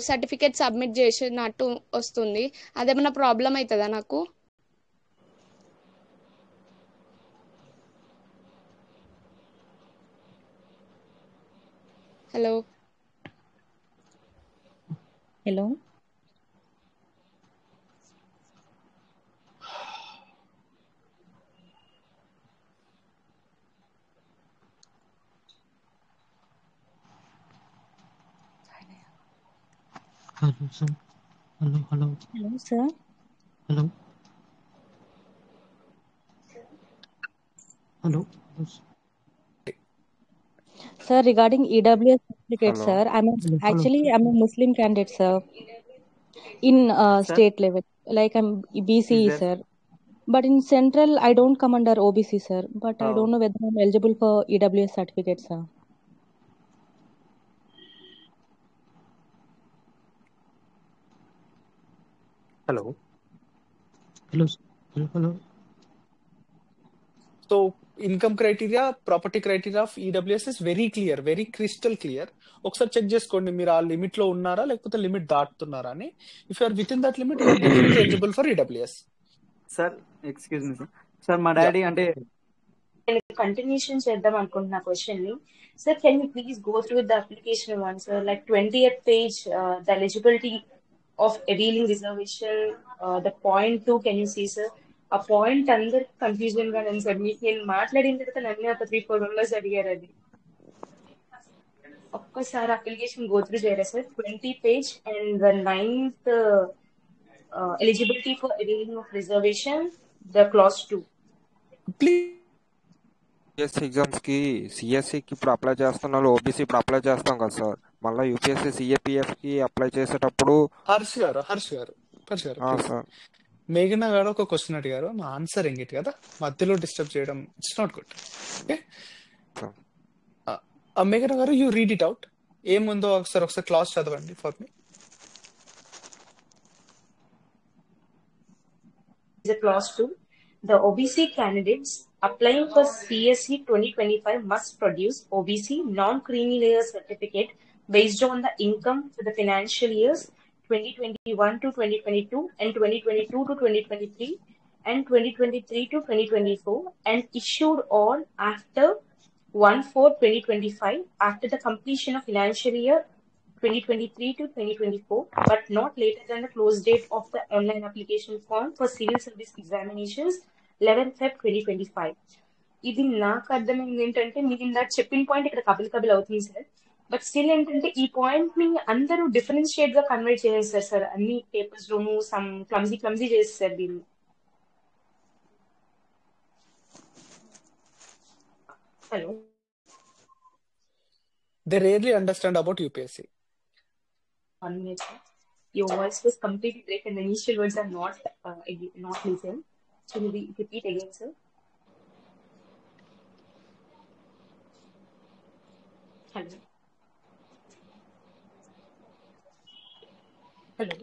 సర్టిఫికేట్ సబ్మిట్ చేసినట్టు వస్తుంది. అదేమన్నా ప్రాబ్లం అవుతుందా నాకు? Hello hello hello sir. Hello sir. Hello Sir, regarding EWS certificate, Hello. sir, I'm a Muslim candidate, sir, in Sir, state level. Like I'm BCE, is there sir. But in Central, I don't come under OBC, sir. But I don't know whether I'm eligible for EWS certificate, sir. Hello. Hello. So income criteria, property criteria of EWS is very clear, very crystal clear. ఒకసారి check చేసుకోండి మీరు ఆ limit లో ఉన్నారా లేకపోతే limit దాటుతున్నారా అని. If you are with in that limit you are definitely eligible for EWS. Sir excuse me sir మా డాడీ అంటే నేను కంటిన్యూషన్ చేద్దాం అనుకుంటున్నా క్వశ్చన్ ని. Sir can you please go through the application one sir, like 20th page the eligibility of availing reservation, the point 2 can you see sir? ఆ point అందరికి confusion గా ఉంది సార్. మీకు నేను మాట్లాడిన తర్వాత నన్ను ఒక 3-4 మెంబర్స్ అడిగారు అది. ఒక్కసారి అప్లికేషన్ గో త్రూ చేయరా sir? 20 page and the 9th eligibility for availing of reservation, the class 2. UPSC exams కి సిఎస్సికి ఇప్పుడు అప్లై చేస్తున్న వాళ్ళు ఓబీసీ ఇప్పుడు అప్లై చేస్తాం కదా సార్, మళ్ళీ యూపీఎస్సీ సిఏపిఎఫ్ కి అప్లై చేసేటప్పుడు హర్ష్ గారు సార్ మేఘనా గారు ఒక క్వశ్చన్ అడిగారు, మా ఆన్సర్ ఎంగిట్ కదా, మధ్యలో డిస్టర్బ్ చేయడం ఇట్స్ నాట్ గుడ్. ఓకే మేఘనా గారు, యూ రీడ్ ఇట్ అవుట్. ఏముందో ఒకసారి క్లాస్ చదవండి for me. Clause 2, the OBC candidates applying for CSC 2025 must produce OBC non-creamy layer certificate based on the income for the financial years 2021 to 2022 and 2022 to 2023 and 2023 to 2024 and issued on after 1/4/2025 after the completion of financial year 2023 to 2024, but not later than the close date of the online application form for civil service examinations 11 Feb 2025. ఇది నాకు అర్థమైంది ఏంటంటే, మీరు ఇందాక చెప్పిన point ఇక్కడ కబిల్ అవుతుంది sir. But still ఏంటంటే ఈ పాయింట్ ని అందరూ డిఫరెన్షియేట్ గా కన్వర్ట్ చేసేస్తారు సార్. అన్ని పేపర్స్ లోను సమ్ క్లమ్జీ చేస్తారు దీన్ని. Hello, They rarely understand about UPSC. 1 minute. Your voice was completely break and the initial words are not listened. So maybe repeat again, sir. Hello. Hello.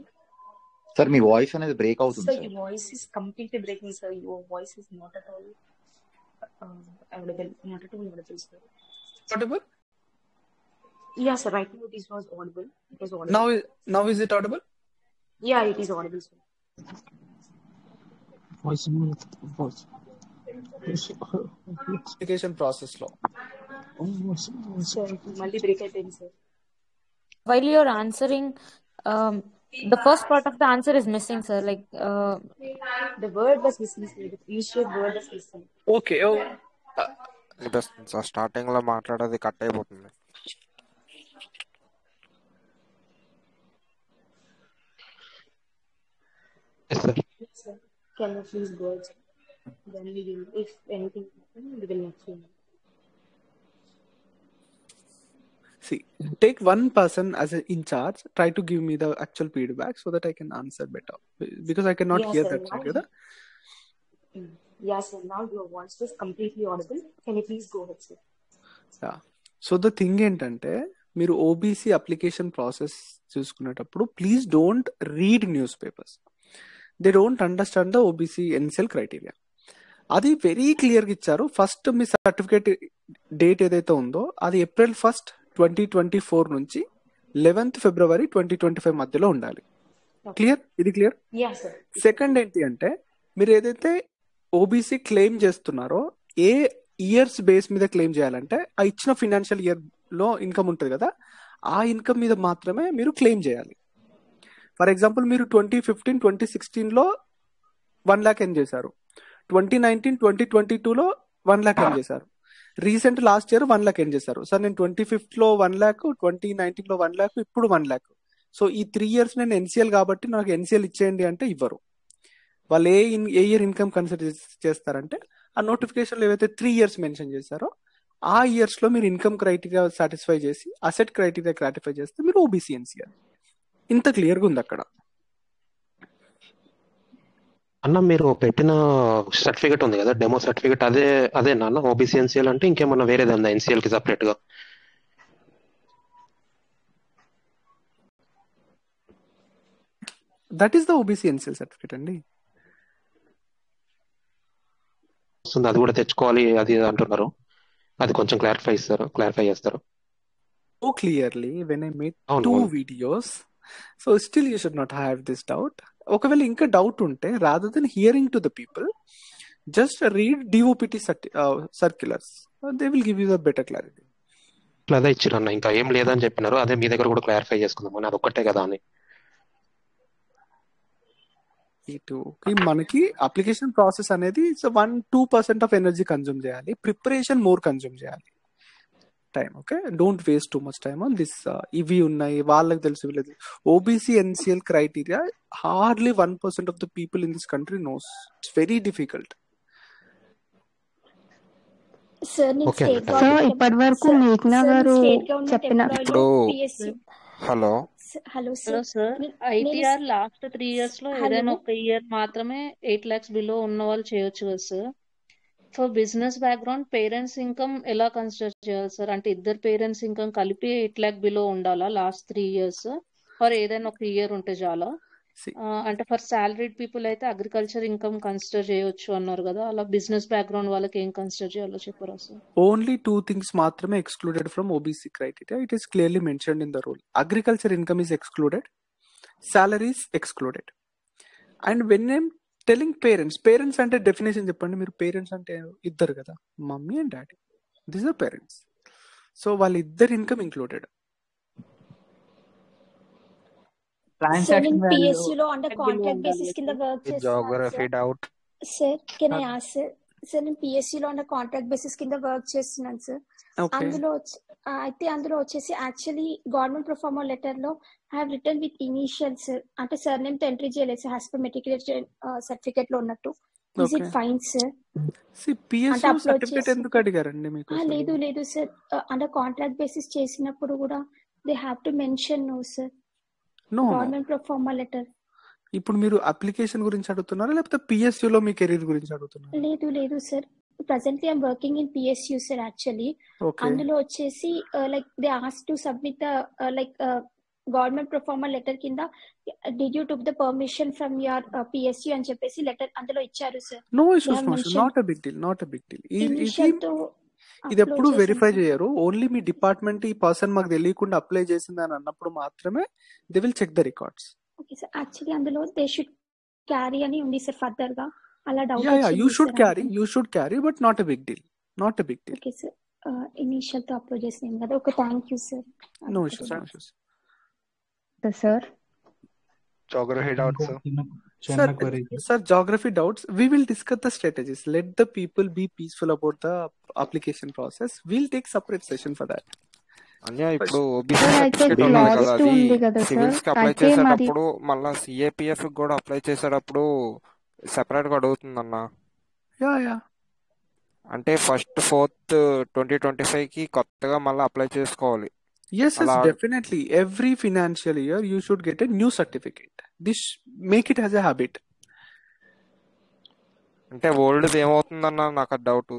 Sir మీ voice అనేది break అవుతుంది Sir, sir. your voice is completely breaking, sir. Your voice is not at all audible. Not at all audible, sir. Audible? Yeah, sir. Right now it was audible. It was audible. Now is it audible? Yeah, it is audible, sir. Application process లో Sir, multi break అయిపోయింది, sir. While you're answering, the first part of the answer is missing, sir. Like, The word was missing, sir. The initial word was missing. Okay. Sir starting లో మాట్లాడేది cut అయిపోతుంది. Yes, sir. Can you please go ahead, sir? Then we will, if anything happens, we will let you know. See, take one person as an in charge, try to give me the actual feedback so that I can answer better, because I cannot Yeah, hear sir. that side కదా. Yeah, sir. Now your voice is completely audible. Can you please go ahead, sir? Yeah. So the thing ఏంటంటే, మీరు OBC application process చూసుకునేటప్పుడు please don't read newspapers. They don't understand the OBC NCL criteria. అది very క్లియర్గా ఇచ్చారు. First మీ certificate date ఏదైతే ఉందో అది April 1st, 2024 నుంచి 11th February 2025 మధ్యలో ఉండాలి. క్లియర్? ఇది క్లియర్? Yeah, sir. సెకండ్ ఏంటి అంటే, మీరు ఏదైతే ఓబీసీ క్లెయిమ్ చేస్తున్నారో ఏ ఇయర్స్ బేస్ మీద క్లెయిమ్ చేయాలంటే, ఆ ఇచ్చిన ఫినాన్షియల్ ఇయర్ లో ఇన్కమ్ ఉంటుంది కదా, ఆ ఇన్కమ్ మీద మాత్రమే మీరు క్లెయిమ్ చేయాలి. ఫర్ ఎగ్జాంపుల్, మీరు 2015, 2016లో 1 lakh ఎర్న్ చేశారు, 2019, 2022లో 1 lakh ఎర్న్ చేశారు, recent last year 1 lakh earn చేశారు. సార్ నేను 25లో 1 lakh, 2019లో 1 lakh, ఇప్పుడు 1 lakh. సో ఈ 3 years నేను ఎన్సీఎల్ కాబట్టి నాకు ఎన్సీఎల్ ఇచ్చేయండి అంటే ఇవ్వరు. వాళ్ళు ఏ ఇయర్ ఇన్కమ్ కన్సిడర్ చేస్తారంటే, ఆ నోటిఫికేషన్లో ఏవైతే 3 years మెన్షన్ చేశారో ఆ ఇయర్స్ లో మీరు ఇన్కమ్ క్రైటీరియా సాటిస్ఫై చేసి అసెట్ క్రైటీరియా గ్రాటిఫై చేస్తే మీరు ఓబీసీ ఎన్సీఆర్. ఇంత క్లియర్గా ఉంది అక్కడ. అన్న మీరు పెట్టిన సర్టిఫికేట్ ఉంది కదా, డెమో సర్టిఫికేట్, అదే నాన్న ఓబీసీ ఎన్సీఎల్ అంటే ఇంకేమన్నా వేరేది ఉందా ఎన్సీఎల్ కి సపరేట్ గా? That is the OBC NCL certificate అండి. వస్తుంది, అది కూడా తెచ్చుకోవాలి అది అంటున్నారు. అది కొంచెం క్లారిఫై చేస్తారు. So clearly when I made అవును 2 అవును. videos, so still you should not have this doubt. ఒకవేళ ఇంకా డౌట్ ఉంటే rather than hearing to the people, just read DOPT circulars. They will give you the better clarity. ఇట్లా అదే ఇచ్చిరన్న, ఇంకా ఏం లేదని చెప్పినారు. అదే మీ దగ్గర కూడా క్లారిఫై చేసుకుందాం, అది ఒక్కటే కదా అని. మనకి అప్లికేషన్ ప్రాసెస్ అనేది 1-2% ఆఫ్ ఎనర్జీ కన్జ్యూమ్ చేయాలి, ప్రిపరేషన్ మోర్ కన్జ్యూమ్ చేయాలి time. Okay, don't waste too much time on this. ఇవి ఉన్నాయి వాళ్ళకి తెలుసు వీళ్ళకి. OBC NCL criteria hardly 1% of the people in this country knows. It's very difficult. Sir నేను okay state thank you. Government ఇప్పటి వరకు sir మేఘ్నా sir నేను గారు స్టేట్ గవర్నమెంట్ చెప్పిన ఎంప్లాయీలో ఇప్పుడు PSC hello hello hello sir sir, నేను ఐటీఆర్ లాస్ట్ 3 years లో hello ఏదైనా ఒక ఇయర్ మాత్రమే 8 lakhs బిలో ఉన్న వాళ్ళు చేయొచ్చు కదా sir. For business background parents income ఎలా కన్సిడర్ చేయాలి సార్? అంటే ఇద్దరు పేరెంట్స్ ఇన్కమ్ కలిపి 8 lakh బిలో ఉండాలా లాస్ట్ 3 years? ఫర్ ఏదైనా ఒక ఇయర్ ఉంటే చాలా. అంటే ఫర్ సాలరీడ్ పీపుల్ అయితే అగ్రికల్చర్ ఇన్కమ్ కన్సిడర్ చేయొచ్చు అన్నారు కదా, అలా బిజినెస్ బ్యాక్గ్రౌండ్ వాళ్ళకి ఏం కన్సిడర్ చేయాలో చెప్పరా సార్? ఓన్లీ 2 things మాత్రమే excluded from OBC criteria. It is clearly mentioned in the rule. Agriculture income is excluded, salaries excluded. And when I'm telling parents అంటే డెఫినేషన్ చెప్పండి మీరు. పేరెంట్స్ అంటే ఇద్దరు కదా, mummy and daddy, this are parents. So వాళ్ళ ఇద్దరు income included. Sir నేను transaction value పిఎస్సిలో అండర్ బిలో కాంట్రాక్ట్ ఉండాలి బేసిస్ కింద సార్. వర్క్ చేస్తున్నాను geography sir. Doubt. Sir can I ask sir? Sir నేను పిఎస్సిలో అండర్ కాంట్రాక్ట్ బేసిస్ కింద వర్క్ చేస్తున్నాను సార్. ఓకే, అందులో వచ్చేసి యాక్చువల్లీ గవర్నమెంట్ ప్రొఫార్మా లెటర్ లో I have return with initial sir. అంటే సార్ నేమ్ తో ఎంట్రీ చేయలేదు sir, as per matriculation certificate లో ఉన్నట్టు. Is okay. It fine sir? అంటే పిఎస్యూ అప్లోడ్ సర్టిఫికేట్ చేసి ఎందుకు అడిగారండి మీకు అసలు? లేదు సార్, అండర్ కాంట్రాక్ట్ బేసిస్ చేసినప్పుడు కూడా they have to mention no sir no no. Government proforma letter. ఇప్పుడు మీరు అప్లికేషన్ గురించి అడుగుతున్నారా లేకపోతే పిఎస్యూలో మీ కెరీర్ గురించి అడుగుతున్నారా? లేదు sir, presently I'm working in PSU sir. Actually okay, అందులో వచ్చేసి like they ask to submit the like government proforma letter కింద did you took the permission from your PSU అని చెప్పేసి లెటర్ అందులో ఇచ్చారు sir. No they issues, have no issues, mention not a big deal, not a big deal. Initial తో ఇది upload ఎప్పుడు చేశాను verify sir. చేయరు. ఓన్లీ మీ డిపార్ట్మెంట్ ఈ పర్సన్ మాకు తెలియకుండా అప్లై చేసింది అని అన్నప్పుడు మాత్రమే they will check the records. Okay sir, actually అందులో దే షుడ్ క్యారీ అని ఉంది సార్ ఫర్దర్ గా. అలా డౌట్ యూ వచ్చింది షుడ్ సార్ క్యారీ, అందుకని. But not a big deal, not a big deal. Okay sir, initial తో అప్లోడ్ చేసినాం కదా. Okay, thank you sir. No అది issues, no doubt. Issues. Sir geography doubt ఇంకో సార్. చిన్న query. Sir, geography doubts, we will discuss the strategies. Let the people be peaceful about the application process. We'll take separate session for that. అన్య ఇప్పుడు OBC sir అయితే certificate ఉంది clause కదా, 2 అది ఉంది కదా సార్, సివిల్స్ కి అప్లై అయితే మరి చేసేటప్పుడు మళ్ళా సిఏపిఎఫ్ కూడా అప్లై చేసేటప్పుడు సెపరేట్ గా అడుగుతుందన్న. యా అంటే ఫస్ట్ 4th 2025 కి కొత్తగా మళ్ళీ అప్లై చేసుకోవాలి yes అలా. definitely. Every financial year you should get a new certificate. This make it as a habit. అంటే ఓల్డ్ ఏమవుతుందన్న నాకు అది doubt.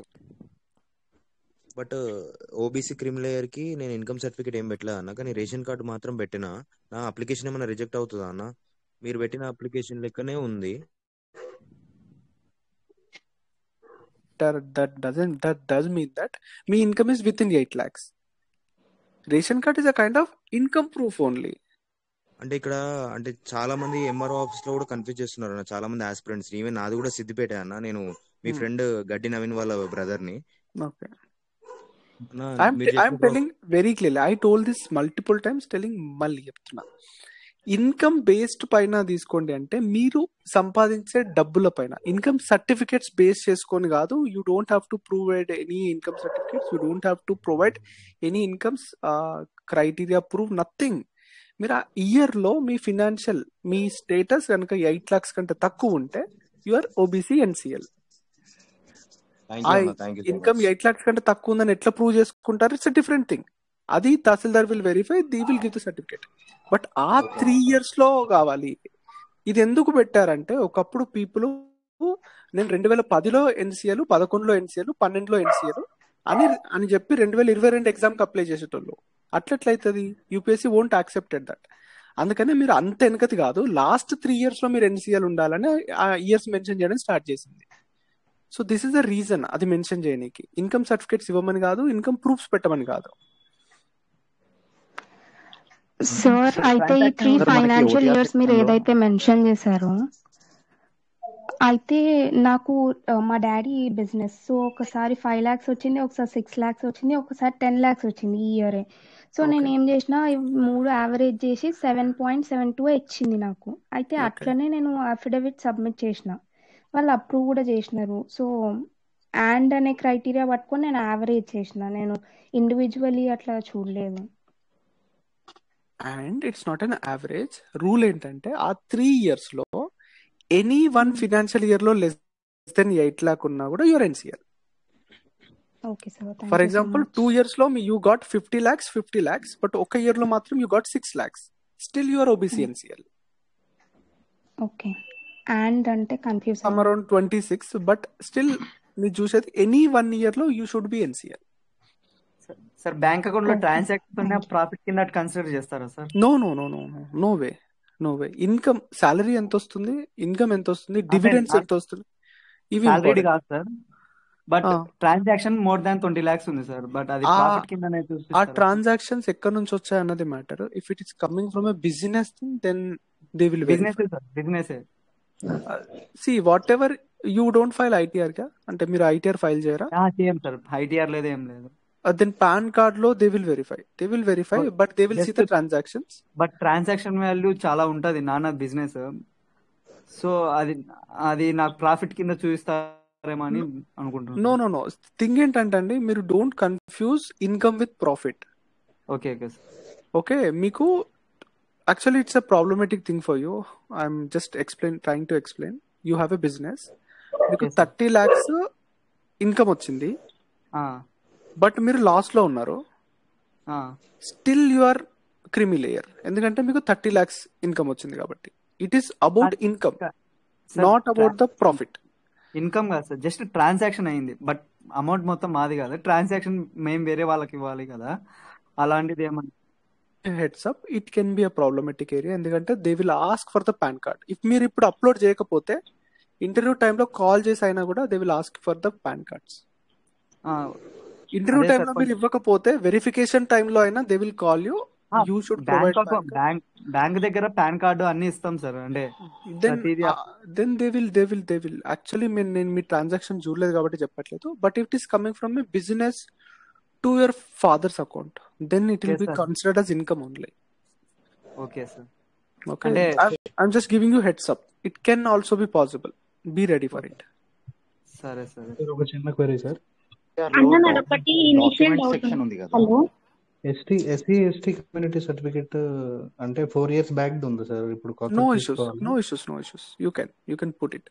But OBC crime layer కి నేను ఇన్కమ్ సర్టిఫికేట్ ఏం పెట్టలే అన్న, కానీ రేషన్ కార్డు మాత్రం పెట్టినా. నా అప్లికేషన్ ఏమైనా రిజెక్ట్ అవుతుందా అన్న? మీరు పెట్టిన అప్లికేషన్ లెక్కనే ఉంది. That does mean that my income is within 8 lakhs. Ration card is a kind of income proof only. అంటే ఇక్కడ అంటే చాలా మంది ఎంఆర్ఓ ఆఫీస్ లో కూడా కన్ఫ్యూజ్ చేస్తున్నారు అన్న, చాలా మంది ఆస్పిరెంట్స్. ఈవెన్ నాది కూడా సిద్దిపేట అన్న. నేను మీ ఫ్రెండ్ గడ్డి నవీన్ వాళ్ళ బ్రదర్ ని. Okay. అన్న I'm మీరు చెప్పిన telling very clearly. I told this multiple times, telling మళ్ళీ చెప్తున్నా. ఇన్కమ్ బేస్డ్ పైన తీసుకోండి అంటే మీరు సంపాదించే డబ్బుల పైన. ఇన్కమ్ సర్టిఫికేట్స్ బేస్ చేసుకొని కాదు. You don't have to provide any income certificates, you don't have to provide any incomes criteria prove, nothing. మీరు ఆ ఇయర్ లో మీ ఫినాన్షియల్ మీ స్టేటస్ కనుక 8 lakhs కంటే తక్కువ ఉంటే you are OBC NCL. Thank ఆ యూ అన్న, thank you so income much. 8 lakhs కంటే తక్కువ ఉందని ఎట్లా ప్రూవ్ చేసుకుంటారు? It's different thing. అది tahsildar will verify, they will give the certificate. But ఆ 3 years లో కావాలి. ఇది ఎందుకు పెట్టారంటే ఒకప్పుడు పీపుల్ నేను 2010లో ఎన్సీఎల్, 11లో ఎన్సీఎల్, 12లో ఎన్సీఎల్ అని చెప్పి 2022 ఎగ్జామ్కి అప్లై చేసేటోళ్ళు. అట్లట్లయితుంది? UPSC won't accepted that. అందుకనే మీరు అంత వెనకది కాదు, లాస్ట్ 3 yearsలో మీరు ఎన్సీఎల్ ఉండాలని ఆ ఇయర్స్ మెన్షన్ చేయడం స్టార్ట్ చేసింది. So this is the reason అది మెన్షన్ చేయడానికి. ఇన్కమ్ సర్టిఫికేట్స్ ఇవ్వమని కాదు, ఇన్కమ్ ప్రూఫ్స్ పెట్టమని కాదు. సార్ అయితే ఈ 3 ఫైనాన్షియల్ ఇయర్స్ మీరు ఏదైతే మెన్షన్ చేశారో, అయితే నాకు మా డాడీ బిజినెస్, సో ఒకసారి 5 lakhs వచ్చింది, ఒకసారి 6 lakhs వచ్చింది, ఒకసారి 10 lakhs వచ్చింది ఈ ఇయరే. సో నేను ఏం చేసిన, 3 యావరేజ్ చేసి 7.72 ఇచ్చింది నాకు. అయితే అట్లనే నేను అఫిడవిట్ సబ్మిట్ చేసిన, వాళ్ళు అప్రూవ్ కూడా చేసినారు. సో అండ్ అనే క్రైటీరియా పట్టుకొని నేను యావరేజ్ చేసిన, నేను ఇండివిజువల్లీ అట్లా చూడలేదు. And it's not an average. Rule ఏంటంటే ఆ 3 yearsలో ఎనీ 1 financial yearలో less than 8 lakh ఉన్నా కూడా your NCL. Okay sir, thank for you so example much. 2 yearsలో యూ గాట్ 50 lakhs, బట్ ఒక ఇయర్లో మాత్రం you got 6 lakhs, still your OBC NCL. Okay, and అంటే కన్ఫ్యూజ్ సమ్ అయ్యాను. అరౌండ్ 26, బట్ స్టిల్ మీరు చూసేది ఎనీ 1 yearలో you should B NCL. Sir bank account లో ఓకే, ట్రాన్సాక్షన్ ఉన్న థ్యాంక్ యూ. ప్రాఫిట్ కింద కన్సిడర్ చేస్తారా సార్? No way. ఇన్కమ్, సాలరీ ఎంత వస్తుంది, ఇన్కమ్ ఎంత వస్తుంది, అంటే డివిడెండ్స్ ఎంత వస్తుంది, ఇవి సాలరీడ్ ఇంపార్టెంట్. కాదు sir, but transaction more than 20 lakhs ఉంది సార్, బట్ అది ఆ ప్రాఫిట్ కిందనే ఆ చూపిస్తారా సార్? ట్రాన్సాక్షన్స్ ఎక్కడి నుంచి వచ్చాయి అన్నది matter. If it is coming from a business, then they will business verify. Sir, business. See whatever you don't file ITR గా, అంటే మీరు ఐటీఆర్ ఫైల్ చేయరా? చేయం సార్, ఐటీఆర్ లేదు, ఏం లేదు. దెన్ పాన్ కార్డ్ లో they will verify, but they will see just the transactions. But transaction value చాలా ఉంటది నాన్న బిజినెస్, సో అది అది నాకు ప్రాఫిట్ కింద చూపిస్తారేమో అని అనుకుంటున్నాను. నో. థింగ్ ఏంటంటే అండి, మీరు don't confuse income with profit. Okay sir. Okay, మీకు actually it's a problematic thing for you. I'm just trying to explain. You have a business, మీకు ఓకే సార్. 30 lakhs ఇన్కమ్ వచ్చింది, but మీరు loss లో ఉన్నారు. Still you are creamy layer, ఎందుకంటే మీకు 30 lakhs income వచ్చింది కాబట్టి. It is about income, sir not about the profit. Income కాదు సార్, జస్ట్ ట్రాన్సాక్షన్ అయింది, బట్ అమౌంట్ మొత్తం మాది కాదు. ట్రాన్సాక్షన్ మేము వేరే వాళ్ళకి ఇవ్వాలి కదా, అలాంటిది ఏమన్నా? Heads up, it can be a problematic area, ఎందుకంటే they will ask for the PAN card. If మీరు ఇప్పుడు అప్లోడ్ చేయకపోతే ఇంటర్వ్యూ టైంలో కాల్ చేసి అయినా కూడా they will ask for the pan cards. Interview అదే టైంలో సార్, మీరు ఇవ్వకపోతే వెరిఫికేషన్ టైంలో అయినా they will call you should provide pan card. Bank దగ్గర పాన్ కార్డు అన్ని ఇస్తాం సార్, అంటే ప్రతిదీ దెన్ దే విల్ యాక్చువల్లీ నేను మీ ట్రాన్సాక్షన్ చూడలేదు కాబట్టి చెప్పట్లేదు, but it is coming from a business to your father's account, then it will be considered as income only. Okay sir. Okay, అంటే I'm just giving you heads up. It can also be possible. Be ready for it. సరే సరే. ఒక చిన్న query sir. అన్న నాది ఒకటి initial doubt section ఉంది కదా. హలో, ఎస్సీ కమ్యూనిటీ సర్టిఫికేట్ అంటే 4 years బ్యాక్ ఉంది సార్. ఇప్పుడు No issues. You can put it.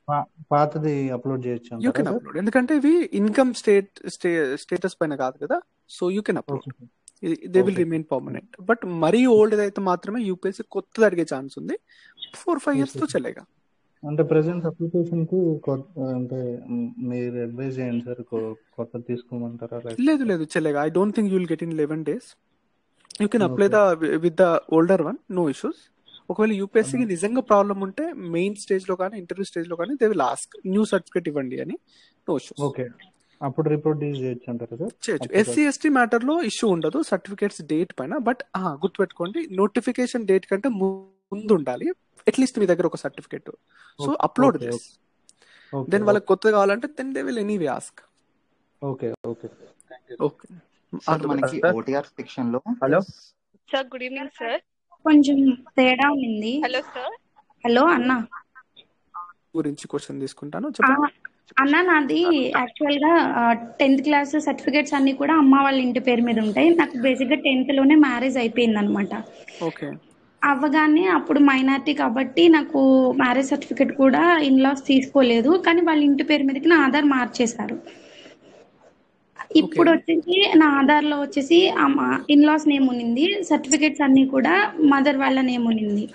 పాతది అప్లోడ్ చేయొచ్చు You can upload. ఎందుకంటే ఇవి ఇన్కమ్ స్టేటస్ పైన కాదు కదా, so you can upload. They will remain permanent. But మరీ ఓల్డ్ అయితే మాత్రమే యూపీఎస్సీ కొత్తది అడిగే ఛాన్స్ ఉంది. 4-5 years తో చెల్లేగా. అంటే ప్రెసెంట్ అప్లికేషన్ కి అంటే మీరు అడ్వైజ్ చేయండి సార్, కొత్త తీసుకోమంటారా? లేదు చెల్లేగా. I don't think you will get in 11 days. You can apply with the older one, no issues. ఒకవేళ యూపీఎస్సీకి నిజంగా ప్రాబ్లం ఉంటే మెయిన్ స్టేజ్ లో కానీ ఇంటర్వ్యూ స్టేజ్ లో కానీ they will ask new certificate ఇవ్వండి అని, నో ఇష్యూస్. ఓకే, అప్పుడు రిపోర్ట్ చేయొచ్చు అంటారు సార్? చేయొచ్చు. ఎస్సీ ఎస్టీ మ్యాటర్ లో ఇష్యూ ఉండదు సర్టిఫికేట్స్ డేట్ పైన. బట్ గుర్తుపెట్టుకోండి, నోటిఫికేషన్ డేట్ కంటే ముందు ఉండాలి అట్లీస్ట్ మీ దగ్గర ఒక certificate. So upload this, then వాళ్ళకి కొత్తగా కావాలంటే then they will anyway ask. Okay. Sir మనకి ఓటీఆర్ సెక్షన్ లో hello sir, good evening sir. కొంచెం తేడా ఉంది. Hello sir. హలో అన్న, గురించి క్వశ్చన్ తీసుకుంటాను, చెప్పండి. అన్న నాది యాక్చువల్ గా 10th class సర్టిఫికేట్స్ అన్ని కూడా అమ్మ వాళ్ళ ఇంటి పేరు మీద ఉంటాయి. నాకు బేసిక్ గా 10th లోనే మ్యారేజ్ అయిపోయింది అనమాట. ఓకే. అవ్వగానే అప్పుడు మైనారిటీ కాబట్టి నాకు మ్యారేజ్ సర్టిఫికేట్ కూడా ఇన్లాస్ తీసుకోలేదు, కానీ వాళ్ళ ఇంటి పేరు మీదకి నా ఆధార్ మార్చేశారు. ఇప్పుడు వచ్చేసి నా ఆధార్ లో వచ్చేసి ఇన్లాస్ నేమ్ ఉన్నింది, సర్టిఫికేట్స్ అన్ని కూడా మదర్ వాళ్ళ నేమ్ ఉన్నింది.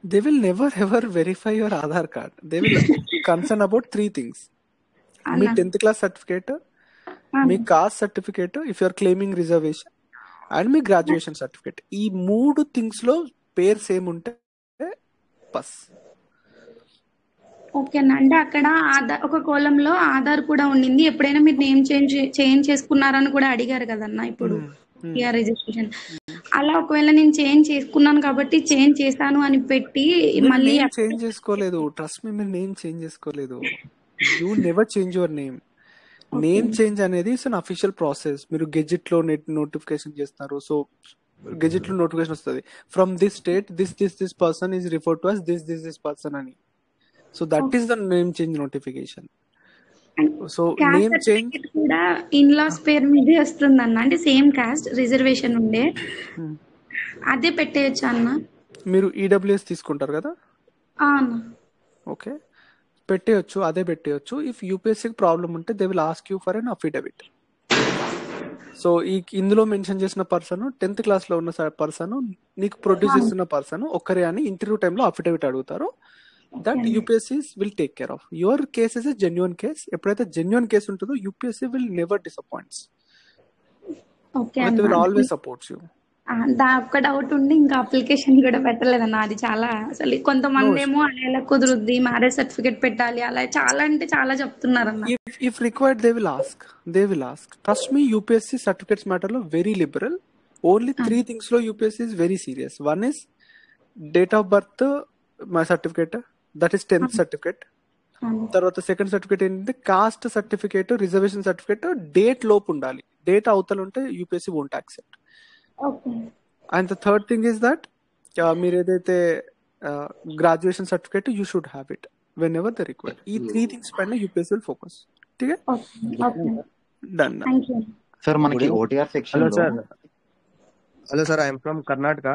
They will never ever verify your Aadhaar card. They will concern about 3 things. మీ అలా 10th క్లాస్ సర్టిఫికేట్, మీ caste certificate if you're claiming reservation, and మీ గ్రాడ్యుయేషన్ సర్టిఫికేట్. ఈ 3 థింగ్స్ లో పేరు సేమ్ ఉంటే బస్. ఓకేనా. అంటే అక్కడ ఆధార్ ఒక కోలంలో ఆధార్ కూడా ఉండింది. ఎప్పుడైనా మీరు నేమ్ చేంజ్ చేసుకున్నారని కూడా అడిగారు కదన్నా ఇప్పుడు టీఆర్ రిజిస్ట్రేషన్. అలా ఒకవేళ నేను చేంజ్ చేసుకున్నాను కాబట్టి చేంజ్ చేశాను అని పెట్టి మళ్ళీ నేమ్ చేంజ్ చేసుకోలేదు. ట్రస్ట్ మీ, మీరు నేమ్ చేంజ్ చేసుకోలేదు. You never change your name. Name change అనేది ఇట్స్ అన్ అఫీషియల్ ప్రాసెస్. మీరు గెజెట్ లో నోటిఫికేషన్ చేస్తారు. సో గెజెట్ లో నోటిఫికేషన్ వస్తుంది, from this state this person is refer to us this person అని. So that is the name change notification. So name change certificate కూడా in లాస్ పేరు మీదే వస్తుంది అన్న. అంటే సేమ్ కాస్ట్ రిజర్వేషన్ ఉండే అదే పెట్టేయచ్చు అన్న. మీరు ఈడబ్ల్యూఎస్ తీసుకుంటారు కదా, అన్న ఓకే, పెట్టేయచ్చు, అదే పెట్టేయచ్చు. ఇఫ్ యూపీఎస్సీకి ప్రాబ్లం ఉంటే they will ask you for an affidavit. So ఇందులో మెన్షన్ చేసిన పర్సన్ 10th క్లాస్ లో ఉన్న పర్సన్, నీకు ప్రొడ్యూస్ చేస్తున్న పర్సన్ ఒక్కరే అని ఇంటర్వ్యూ టైంలో అఫిడవిట్ అడుగుతారు. That UPSC will take care of. Your case is a genuine case. ఎప్పుడైతే జెన్యున్ కేస్ ఉంటుందో UPSC will never disappoints. They will always support you. ఒక్క డౌట్ ఉండి ఇంకా అప్లికేషన్ కూడా పెట్టలేదన్న. అది చాలా అసలు కొంతమంది ఏమో అలా కుదురుద్ది, మ్యారేజ్ సర్టిఫికేట్ పెట్టాలి, అలా చాలా అంటే చాలా చెప్తున్నారన్న. If required, they will ask. Trust me, UPSC certificates matter lo very liberal. Only 3 things lo UPSC is very serious. One is date of birth, my certificate, that is 10th certificate. తర్వాత second certificate ఏంటంటే cost certificate, reservation certificate date లోపు ఉండాలి. Date అవతల ఉంటే UPSC won't accept. And the third thing is that మీరు ఏదైతే graduation certificate you should have it when ever the required. ఈ 3 things పైన UPSC will focus. Done. Sir మనకి OTR section లో hello sir, I'm from Karnataka.